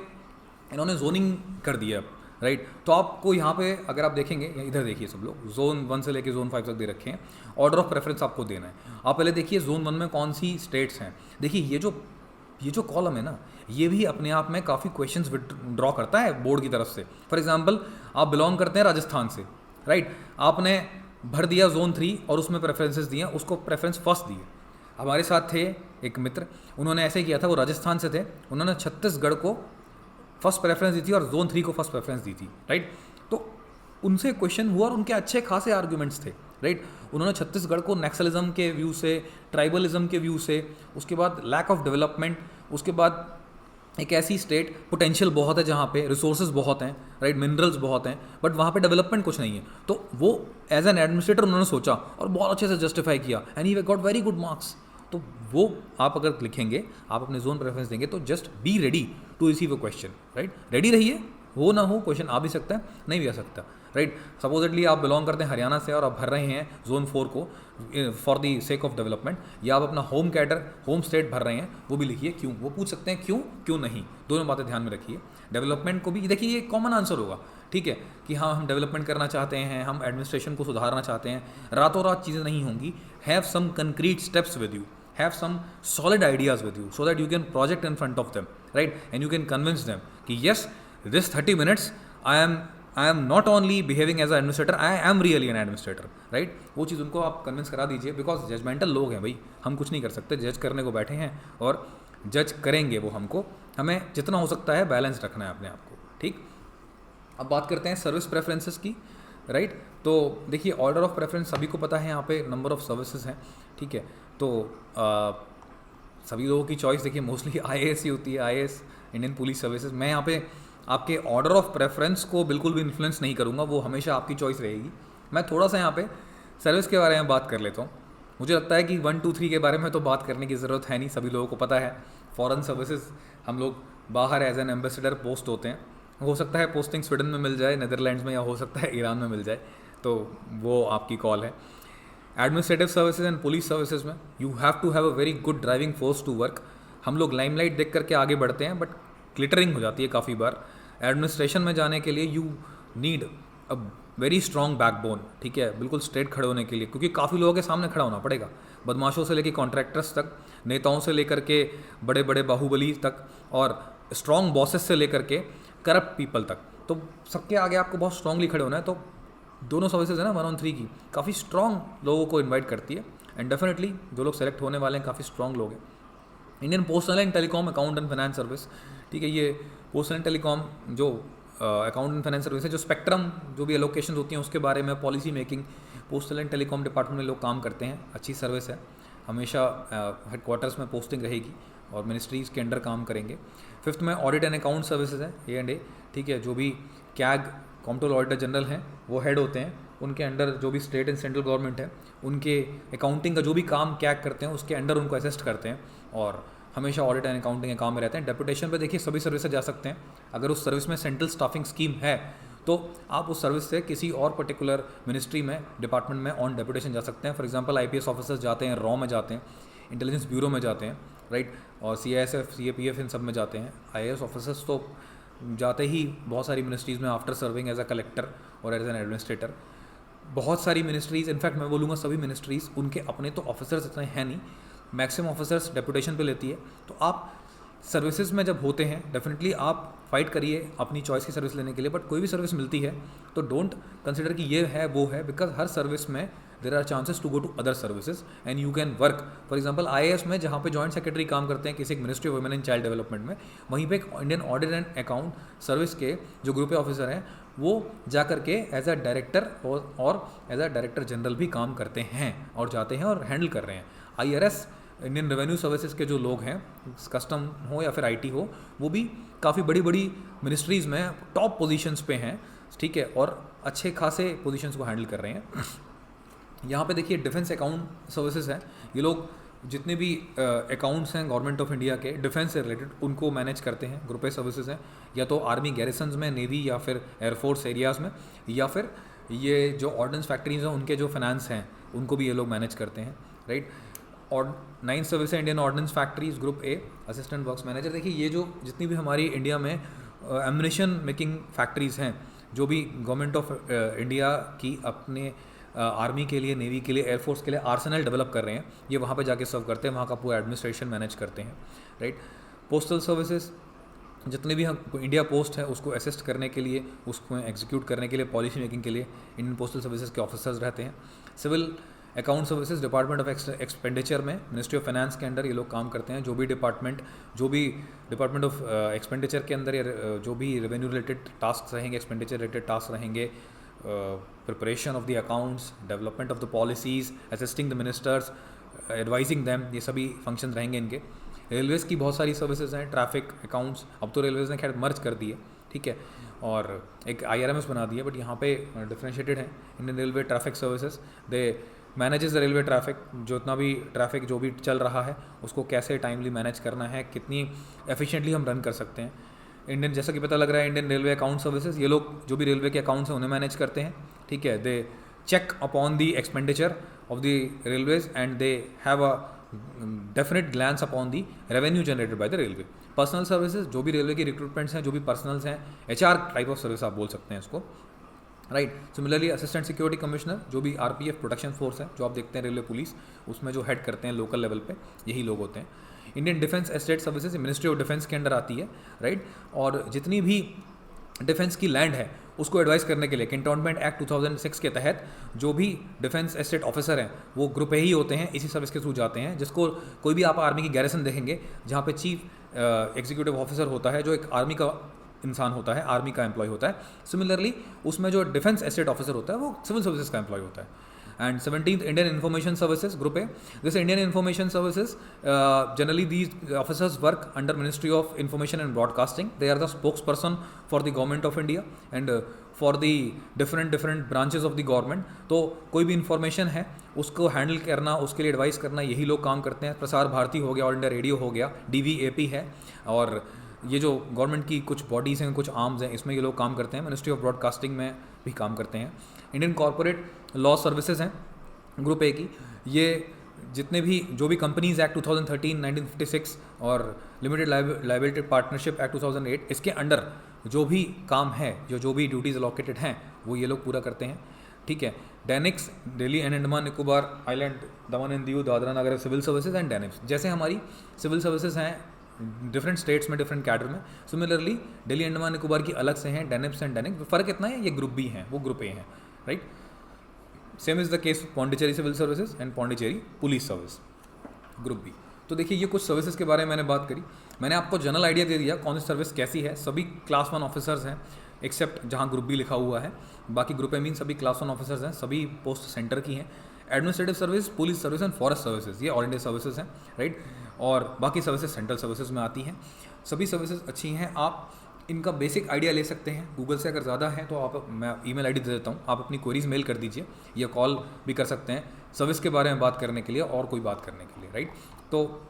इन्होंने जोनिंग कर दिया, राइट. तो आपको यहाँ पे अगर आप देखेंगे, इधर देखिए सब लोग, जोन 1 से लेकर जोन 5 तक दे रखे हैं. ऑर्डर ऑफ प्रेफरेंस आपको देना है. आप पहले देखिए जोन 1 में कौन सी स्टेट्स हैं. देखिए ये जो कॉलम है ना, ये भी अपने आप में काफ़ी क्वेश्चंस ड्रॉ करता है बोर्ड की तरफ से. फॉर एग्जांपल आप बिलोंग करते हैं राजस्थान से, राइट. आपने भर दिया जोन 3 और उसमें प्रेफरेंसेस दिए, उसको प्रेफरेंस फर्स्ट दिए. हमारे साथ थे एक मित्र, उन्होंने ऐसे किया था, वो राजस्थान से थे, उन्होंने छत्तीसगढ़ को फर्स्ट प्रेफरेंस दी थी और जोन 3 को फर्स्ट प्रेफरेंस दी थी, राइट। तो उनसे क्वेश्चन हुआ और उनके अच्छे खासे आर्ग्यूमेंट्स थे, राइट। उन्होंने छत्तीसगढ़ को नक्सलिज्म के व्यू से, ट्राइबलिज्म के व्यू से, उसके बाद लैक ऑफ डेवलपमेंट, उसके बाद एक ऐसी स्टेट पोटेंशियल बहुत है जहाँ पे रिसोर्सेज बहुत हैं, राइट, मिनरल्स बहुत हैं, बट वहाँ पे डेवलपमेंट कुछ नहीं है। तो वो एज एन एडमिनिस्ट्रेटर उन्होंने सोचा और बहुत अच्छे से जस्टिफाई किया and he got very good marks. तो वो आप अगर लिखेंगे, आप अपने जोन प्रेफरेंस देंगे, तो just be ready to receive a question, right. Ready रहिए, हो ना हो क्वेश्चन आ भी सकता है, नहीं भी आ सकता, राइट। सपोजिटली आप बिलोंग करते हैं हरियाणा से और आप भर रहे हैं जोन 4 को for the sake of development, या आप अपना होम कैडर, होम स्टेट भर रहे हैं, वो भी लिखिए क्यों। वो पूछ सकते हैं क्यों, क्यों नहीं, दोनों बातें ध्यान में रखिए। डेवलपमेंट को भी देखिए, ये कॉमन आंसर होगा, ठीक है, कि हाँ हम डेवलपमेंट करना चाहते हैं, हम एडमिनिस्ट्रेशन को सुधारना चाहते हैं। रातों रात चीज़ें नहीं होंगी, have some concrete steps with you, have some solid ideas with you so that you can project in front of them, right, and you can convince them कि yes, this 30 minutes I am not only behaving as an administrator, I am really an administrator, right। वो चीज़ उनको आप कन्विंस करा दीजिए, बिकॉज जजमेंटल लोग हैं भाई, हम कुछ नहीं कर सकते, जज करने को बैठे हैं और जज करेंगे वो हमको, हमें जितना हो सकता है बैलेंस रखना है अपने आप को, ठीक। अब बात करते हैं सर्विस प्रेफरेंसेस की, राइट। तो देखिए, ऑर्डर ऑफ प्रेफरेंस सभी को पता है, यहाँ पे नंबर ऑफ सर्विसेज हैं, ठीक है। तो सभी लोगों की चॉइस देखिए मोस्टली IAS ही होती है, IAS, इंडियन पुलिस सर्विसेज। मैं यहाँ पे आपके ऑर्डर ऑफ प्रेफरेंस को बिल्कुल भी इन्फ्लुएंस नहीं करूँगा, वो हमेशा आपकी चॉइस रहेगी। मैं थोड़ा सा यहाँ पे सर्विस के बारे में बात कर लेता हूँ। मुझे लगता है कि 1 2 3 के बारे में तो बात करने की ज़रूरत है नहीं, सभी लोगों को पता है। फॉरेन सर्विसेज, हम लोग बाहर एज एन एम्बेसडर पोस्ट होते हैं, हो सकता है पोस्टिंग स्वीडन में मिल जाए, नीदरलैंड्स में, या हो सकता है ईरान में मिल जाए, तो वो आपकी कॉल है। Administrative services and police services में you have to have a very good driving force to work. हम लोग लाइमलाइट देख करके आगे बढ़ते हैं, बट क्लिटरिंग हो जाती है काफ़ी बार। एडमिनिस्ट्रेशन में जाने के लिए you need a very strong backbone, ठीक है, बिल्कुल स्ट्रेट खड़े होने के लिए, क्योंकि काफ़ी लोगों के सामने खड़ा होना पड़ेगा, बदमाशों से लेकर कॉन्ट्रैक्टर्स तक, नेताओं से लेकर के बड़े बड़े बाहुबली तक, और स्ट्रॉन्ग बॉसेस से लेकर के करप्ट पीपल तक। तो सबके आगे आपको बहुत स्ट्रांगली खड़े होना है। तो दोनों सर्विसेज है ना 1 on 3 की, काफ़ी स्ट्रॉन्ग लोगों को इनवाइट करती है, एंड डेफिनेटली जो लोग सेलेक्ट होने वाले हैं काफ़ी स्ट्रॉन्ग लोग हैं। Indian postal and telecom account and finance service, ठीक है, ये पोस्टल एंड टेलीकॉम जो अकाउंट एंड फाइनेंस सर्विस है, जो स्पेक्ट्रम जो भी एलोकेशन होती हैं उसके बारे में policy making postal and telecom department में लोग काम करते हैं। अच्छी सर्विस है, हमेशा हेडक्वार्टर्स में पोस्टिंग रहेगी और मिनिस्ट्रीज़ के अंडर काम करेंगे। 5th में ऑडिट एंड अकाउंट सर्विसेज है, A&A, ठीक है, जो भी कैग कॉम्प्ट्रोलर ऑडिटर जनरल हैं वो हेड होते हैं, उनके अंडर जो भी स्टेट एंड सेंट्रल गवर्नमेंट है उनके अकाउंटिंग का जो भी काम कैग करते हैं उसके अंडर उनको असिस्ट करते हैं, और हमेशा ऑडिट एंड अकाउंटिंग के काम में रहते हैं। डेपुटेशन पे देखिए सभी सर्विस से जा सकते हैं, अगर उस सर्विस में सेंट्रल स्टाफिंग स्कीम है तो आप उस सर्विस से किसी और पर्टिकुलर मिनिस्ट्री में, डिपार्टमेंट में ऑन डेपुटेशन जा सकते हैं। फॉर एग्जांपल IPS ऑफिसर्स जाते हैं, रॉ में जाते हैं, इंटेलिजेंस ब्यूरो में जाते हैं, राइट, और CISF CAPF इन सब में जाते हैं। IAS ऑफिसर्स तो जाते ही बहुत सारी मिनिस्ट्रीज़ में after serving as a collector और एज एन एडमिनिस्ट्रेटर। बहुत सारी मिनिस्ट्रीज़, इनफैक्ट मैं बोलूँगा सभी मिनिस्ट्रीज़, उनके अपने तो ऑफिसर्स इतने हैं नहीं, मैक्सिमम ऑफिसर्स डेपुटेशन पे लेती है। तो आप सर्विसेज में जब होते हैं डेफिनेटली आप फाइट करिए अपनी चॉइस की सर्विस लेने के लिए, बट कोई भी सर्विस मिलती है तो डोंट कंसिडर कि ये है वो है, बिकॉज हर सर्विस में there are chances to go to other services and you can work. For example IAS में जहाँ पे जॉइंट सेक्रेटरी काम करते हैं किसी एक ministry of women and child development में, वहीं पे एक Indian audit and account service के जो ग्रुप ऑफिसर हैं वो जा करके एज अ डायरेक्टर और एज अ डायरेक्टर जनरल भी काम करते हैं और जाते हैं और हैंडल कर रहे हैं। IRS इंडियन रेवेन्यू सर्विसेज के जो लोग हैं, कस्टम हो या फिर IT हो, वो भी काफ़ी बड़ी बड़ी मिनिस्ट्रीज़ में टॉप पोजीशंस पे हैं, ठीक है, और अच्छे खासे पोजीशंस को हैंडल कर रहे हैं। यहाँ पे देखिए डिफेंस अकाउंट सर्विसेज हैं, ये लोग जितने भी अकाउंट्स हैं गवर्नमेंट ऑफ इंडिया के डिफेंस से रिलेटेड उनको मैनेज करते हैं। ग्रुप ए सर्विसेज हैं, या तो आर्मी गैरिसन्स में, नेवी या फिर एयरफोर्स एरियाज़ में, या फिर ये जो ऑर्डिनेंस फैक्ट्रीज हैं उनके जो फाइनेंस हैं उनको भी ये लोग मैनेज करते हैं, राइट। और 9th सर्विस है Indian ordinance factories group A, assistant works manager. देखिए ये जो जितनी भी हमारी इंडिया में एम्युनिशन मेकिंग फैक्ट्रीज़ हैं, जो भी गवर्नमेंट ऑफ इंडिया की अपने आर्मी के लिए, नेवी के लिए, एयरफोर्स के लिए आर्सेनल डेवलप कर रहे हैं, ये वहाँ पे जाके सर्व करते हैं, वहाँ का पूरा एडमिनिस्ट्रेशन मैनेज करते हैं, राइट। पोस्टल सर्विसेज जितने भी हम इंडिया पोस्ट है उसको असिस्ट करने के लिए, उसको एग्जीक्यूट करने के लिए, पॉलिसी मेकिंग के लिए इंडियन पोस्टल सर्विसेज के ऑफिसर्स रहते हैं। Civil account services department of expenditure में मिनिस्ट्री ऑफ फाइनेंस के अंडर ये लोग काम करते हैं। जो भी डिपार्टमेंट ऑफ एक्सपेंडिचर के अंदर जो भी रेवेन्यू रिलेटेड टास्क रहेंगे, एक्सपेंडिचर रिलेटेड टास्क रहेंगे, preparation of the accounts, development of the policies, assisting the ministers, advising them, ये सभी फंक्शन रहेंगे इनके। रेलवेज़ की बहुत सारी सर्विसेज हैं, ट्रैफिक, अकाउंट्स, अब तो रेलवेज़ ने खैर मर्ज कर दी है, ठीक है, और एक IRMS बना दी है, बट यहाँ पे डिफ्रेंशिएटेड है। Indian railway traffic services, they manages the railway traffic, जितना भी ट्रैफिक जो भी चल रहा है उसको कैसे टाइमली मैनेज करना है, कितनी एफिशिएंटली हम रन कर सकते हैं। इंडियन, जैसा कि पता लग रहा है, इंडियन रेलवे अकाउंट सर्विसेज, ये लोग जो भी रेलवे के अकाउंट्स हैं उन्हें मैनेज करते हैं, ठीक है। They check upon the expenditure of the railways and they have a definite glance upon the revenue generated by the railway. Personal services, जो भी रेलवे की रिक्रूटमेंट्स हैं, जो भी पर्सनल्स हैं, HR टाइप ऑफ सर्विस आप बोल सकते हैं इसको, right. Similarly assistant security commissioner, जो भी RPF प्रोटेक्शन फोर्स है, जो आप देखते हैं रेलवे पुलिस, उसमें जो हेड करते हैं लोकल लेवल पे, यही लोग होते हैं। Indian defence estate services ministry of defence के अंडर आती है, राइट। और जितनी भी डिफेंस की लैंड है उसको एडवाइस करने के लिए कैंटोनमेंट एक्ट 2006 के तहत जो भी डिफेंस एस्टेट ऑफिसर हैं वो ग्रुप ए ही होते हैं, इसी सर्विस के थ्रू जाते हैं। जिसको कोई भी आप आर्मी की गैरिसन देखेंगे जहाँ पे चीफ एग्जीक्यूटिव ऑफिसर होता है, जो एक आर्मी का इंसान होता है, आर्मी का एम्प्लॉय होता है। सिमिलरली उसमें जो डिफेंस एस्टेट ऑफिसर होता है वो सिविल सर्विसेज का एम्प्लॉय होता है। And 17th Indian Information Services Group A. This Indian Information Services, generally these officers work under Ministry of Information and Broadcasting. They are the spokesperson for the government of India and for the different branches of the government. तो कोई भी इंफॉर्मेशन है उसको हैंडल करना, उसके लिए एडवाइस करना, यही लोग काम करते हैं। प्रसार भारती हो गया, ऑल इंडिया रेडियो हो गया, DVAP है, और ये जो गवर्नमेंट की कुछ बॉडीज़ हैं, कुछ आर्म्स हैं, इसमें ये लोग काम करते हैं। मिनिस्ट्री ऑफ ब्रॉडकास्टिंग में भी काम करते हैं। इंडियन कॉर्पोरेट लॉ सर्विसेज हैं ग्रुप ए की, ये जितने भी जो भी कंपनीज एक्ट 2013, 1956 और लिमिटेड लाइबिलिटी पार्टनरशिप एक्ट 2008, इसके अंडर जो भी काम है, जो भी ड्यूटीज़ अलोकेटेड हैं, वो ये लोग पूरा करते हैं, ठीक है। DANICS, Delhi and Andaman Nicobar island, Daman and Diu, Dadra Nagar civil services and DANICS, जैसे हमारी सिविल सर्विसेज हैं डिफरेंट स्टेट्स में, डिफरेंट कैडर में। सिमिलरली दिल्ली अंडमान निकोबार की अलग से हैं, डेनिप्स एंड डेनिक। फ़र्क इतना है, ये ग्रुप बी हैं, वो ग्रुप ए हैं, right. Same is the case Pondicherry civil services and Pondicherry police service, group B. तो देखिए, ये कुछ सर्विसेज के बारे में मैंने बात करी। मैंने आपको जनरल आइडिया दे दिया कौन सी सर्विस कैसी है। सभी क्लास 1 ऑफिसर्स हैं, एक्सेप्ट जहाँ ग्रुप बी लिखा हुआ है, बाकी ग्रुप ए मीन सभी क्लास 1 ऑफिसर्स हैं, सभी पोस्ट सेंटर की हैं। Administrative service, police service and forest services, ये ऑल इंडिया सर्विसेज हैं, राइट। और बाकी सर्विसेज सेंट्रल सर्विसेज में आती हैं। सभी सर्विसेज अच्छी हैं, आप इनका बेसिक आइडिया ले सकते हैं गूगल से। अगर ज़्यादा है तो आप, मैं ईमेल आईडी दे देता हूँ, आप अपनी क्वेरीज मेल कर दीजिए या कॉल भी कर सकते हैं सर्विस के बारे में बात करने के लिए और कोई बात करने के लिए, राइट। तो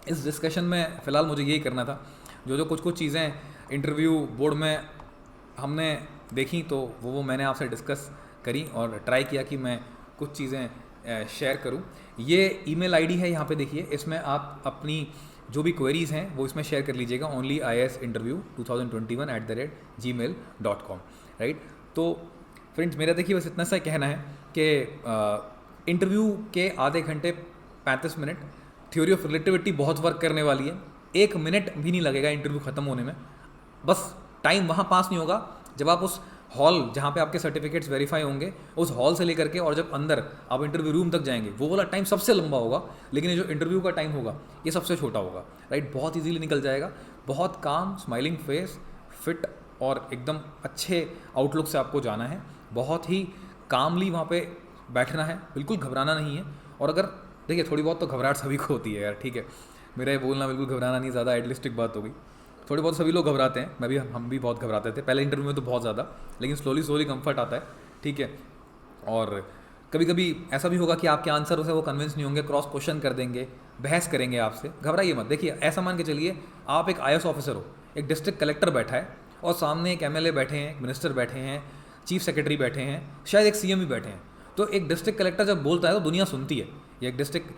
इस डिस्कशन में फ़िलहाल मुझे यही करना था। जो कुछ चीज़ें इंटरव्यू बोर्ड में हमने देखी तो वो मैंने आपसे डिस्कस करी और ट्राई किया कि मैं कुछ चीज़ें शेयर करूं। ये ईमेल आईडी है, यहाँ पे देखिए, इसमें आप अपनी जो भी क्वेरीज़ हैं वो इसमें शेयर कर लीजिएगा, onlyiasinterview2021@gmail.com, राइट। तो फ्रेंड्स, मेरा देखिए बस इतना सा कहना है कि इंटरव्यू के आधे घंटे 35 मिनट, थ्योरी ऑफ रिलेटिविटी बहुत वर्क करने वाली है। 1 मिनट भी नहीं लगेगा इंटरव्यू ख़त्म होने में। बस टाइम वहाँ पास नहीं होगा जब आप उस हॉल जहाँ पे आपके सर्टिफिकेट्स वेरीफाई होंगे, उस हॉल से लेकर के और जब अंदर आप इंटरव्यू रूम तक जाएंगे, वो वाला टाइम सबसे लंबा होगा, लेकिन ये जो इंटरव्यू का टाइम होगा ये सबसे छोटा होगा, राइट। बहुत इजीली निकल जाएगा, बहुत काम, स्माइलिंग फेस, फिट और एकदम अच्छे आउटलुक से आपको जाना है। बहुत ही कामली वहाँ पे बैठना है, बिल्कुल घबराना नहीं है। और अगर देखिए, थोड़ी बहुत तो घबराहट सभी को होती है यार, ठीक है, मेरा ये बोलना बिल्कुल घबराना नहीं, ज़्यादा आइडियलिस्टिक बात हो गई। थोड़ी बहुत सभी लोग घबराते हैं, हम भी बहुत घबराते थे पहले इंटरव्यू में तो बहुत ज़्यादा, लेकिन स्लोली कंफर्ट आता है, ठीक है। और कभी कभी ऐसा भी होगा कि आपके आंसर से वो कन्विंस नहीं होंगे, क्रॉस क्वेश्चन कर देंगे, बहस करेंगे आपसे, घबराइए मत। देखिए, ऐसा मान के चलिए आप एक IAS ऑफिसर हो, एक डिस्ट्रिक्ट कलेक्टर बैठा है और सामने एक MLA बैठे हैं, एक मिनिस्टर बैठे हैं, चीफ सेक्रेटरी बैठे हैं, शायद एक CM भी बैठे हैं। तो एक डिस्ट्रिक्ट कलेक्टर जब बोलता है तो दुनिया सुनती है। ये एक district,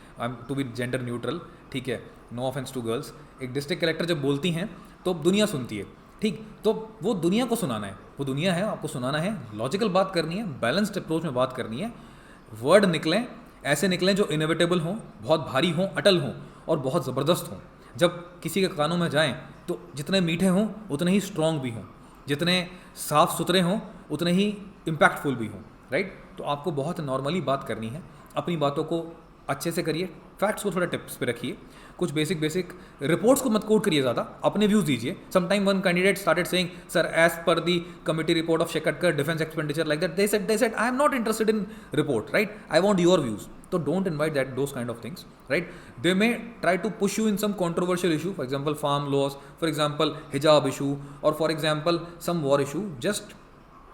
to be gender neutral, ठीक है, नो ऑफेंस टू गर्ल्स, एक डिस्ट्रिक्ट कलेक्टर जब बोलती हैं तो दुनिया सुनती है, ठीक। तो वो दुनिया को सुनाना है, वो दुनिया है, आपको सुनाना है, लॉजिकल बात करनी है, बैलेंस्ड अप्रोच में बात करनी है। वर्ड निकलें, ऐसे निकलें जो इनएविटेबल हों, बहुत भारी हों, अटल हों और बहुत ज़बरदस्त हों। जब किसी के कानों में जाएं तो जितने मीठे हों उतने ही स्ट्रॉन्ग भी हों, जितने साफ़ सुथरे हों उतने ही इम्पैक्टफुल भी हों, राइट। तो आपको बहुत नॉर्मली बात करनी है, अपनी बातों को अच्छे से करिए, फैक्ट्स को थोड़ा टिप्स पे रखिए, कुछ बेसिक रिपोर्ट्स को मत कोट करिए ज़्यादा, अपने व्यूज़ दीजिए. Sometime one candidate started saying sir as per the committee report of Shekatkar defence expenditure like that, they said I am not interested in report, right? I want your views. So don't invite those kind of things, right? They may try to push you in some controversial issue, for example farm laws, for example hijab issue, or for example some war issue. Just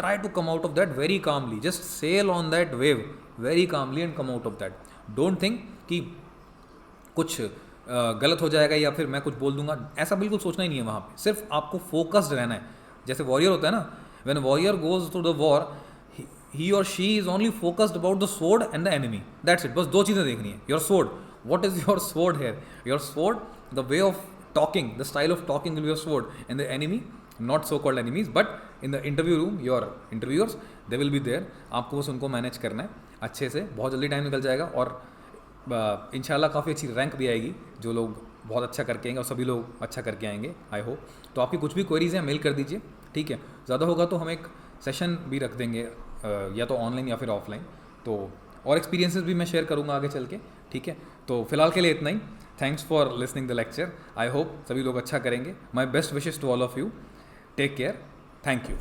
try to come out of that very calmly, just sail on that wave very calmly and come out of that. Don't think कि कुछ गलत हो जाएगा या फिर मैं कुछ बोल दूंगा, ऐसा बिल्कुल सोचना ही नहीं है वहाँ पे. सिर्फ आपको फोकस्ड रहना है. जैसे वॉरियर होता है ना, when warrior goes to the war, he or she is only focused about the sword and the enemy, that's it. बस दो चीज़ें देखनी है. Your sword, what is your sword here, your sword, the way of talking, the style of talking will be your sword, and the enemy not so called enemies but in the interview room your interviewers they will be there. आपको बस उनको मैनेज करना है अच्छे से, बहुत जल्दी टाइम निकल जाएगा और इंशाल्लाह काफ़ी अच्छी रैंक भी आएगी. जो लोग बहुत अच्छा करके आएंगे और सभी लोग अच्छा करके आएंगे, आई होप. तो आपकी कुछ भी क्वेरीज हैं मेल कर दीजिए, ठीक है. ज़्यादा होगा तो हम एक सेशन भी रख देंगे, या तो ऑनलाइन या फिर ऑफलाइन. तो और एक्सपीरियंसेस भी मैं शेयर करूँगा आगे चल के, ठीक है. तो फिलहाल के लिए इतना ही. Thanks for listening the lecture. I hope सभी लोग अच्छा करेंगे. My best wishes to all of you. Take care. Thank you.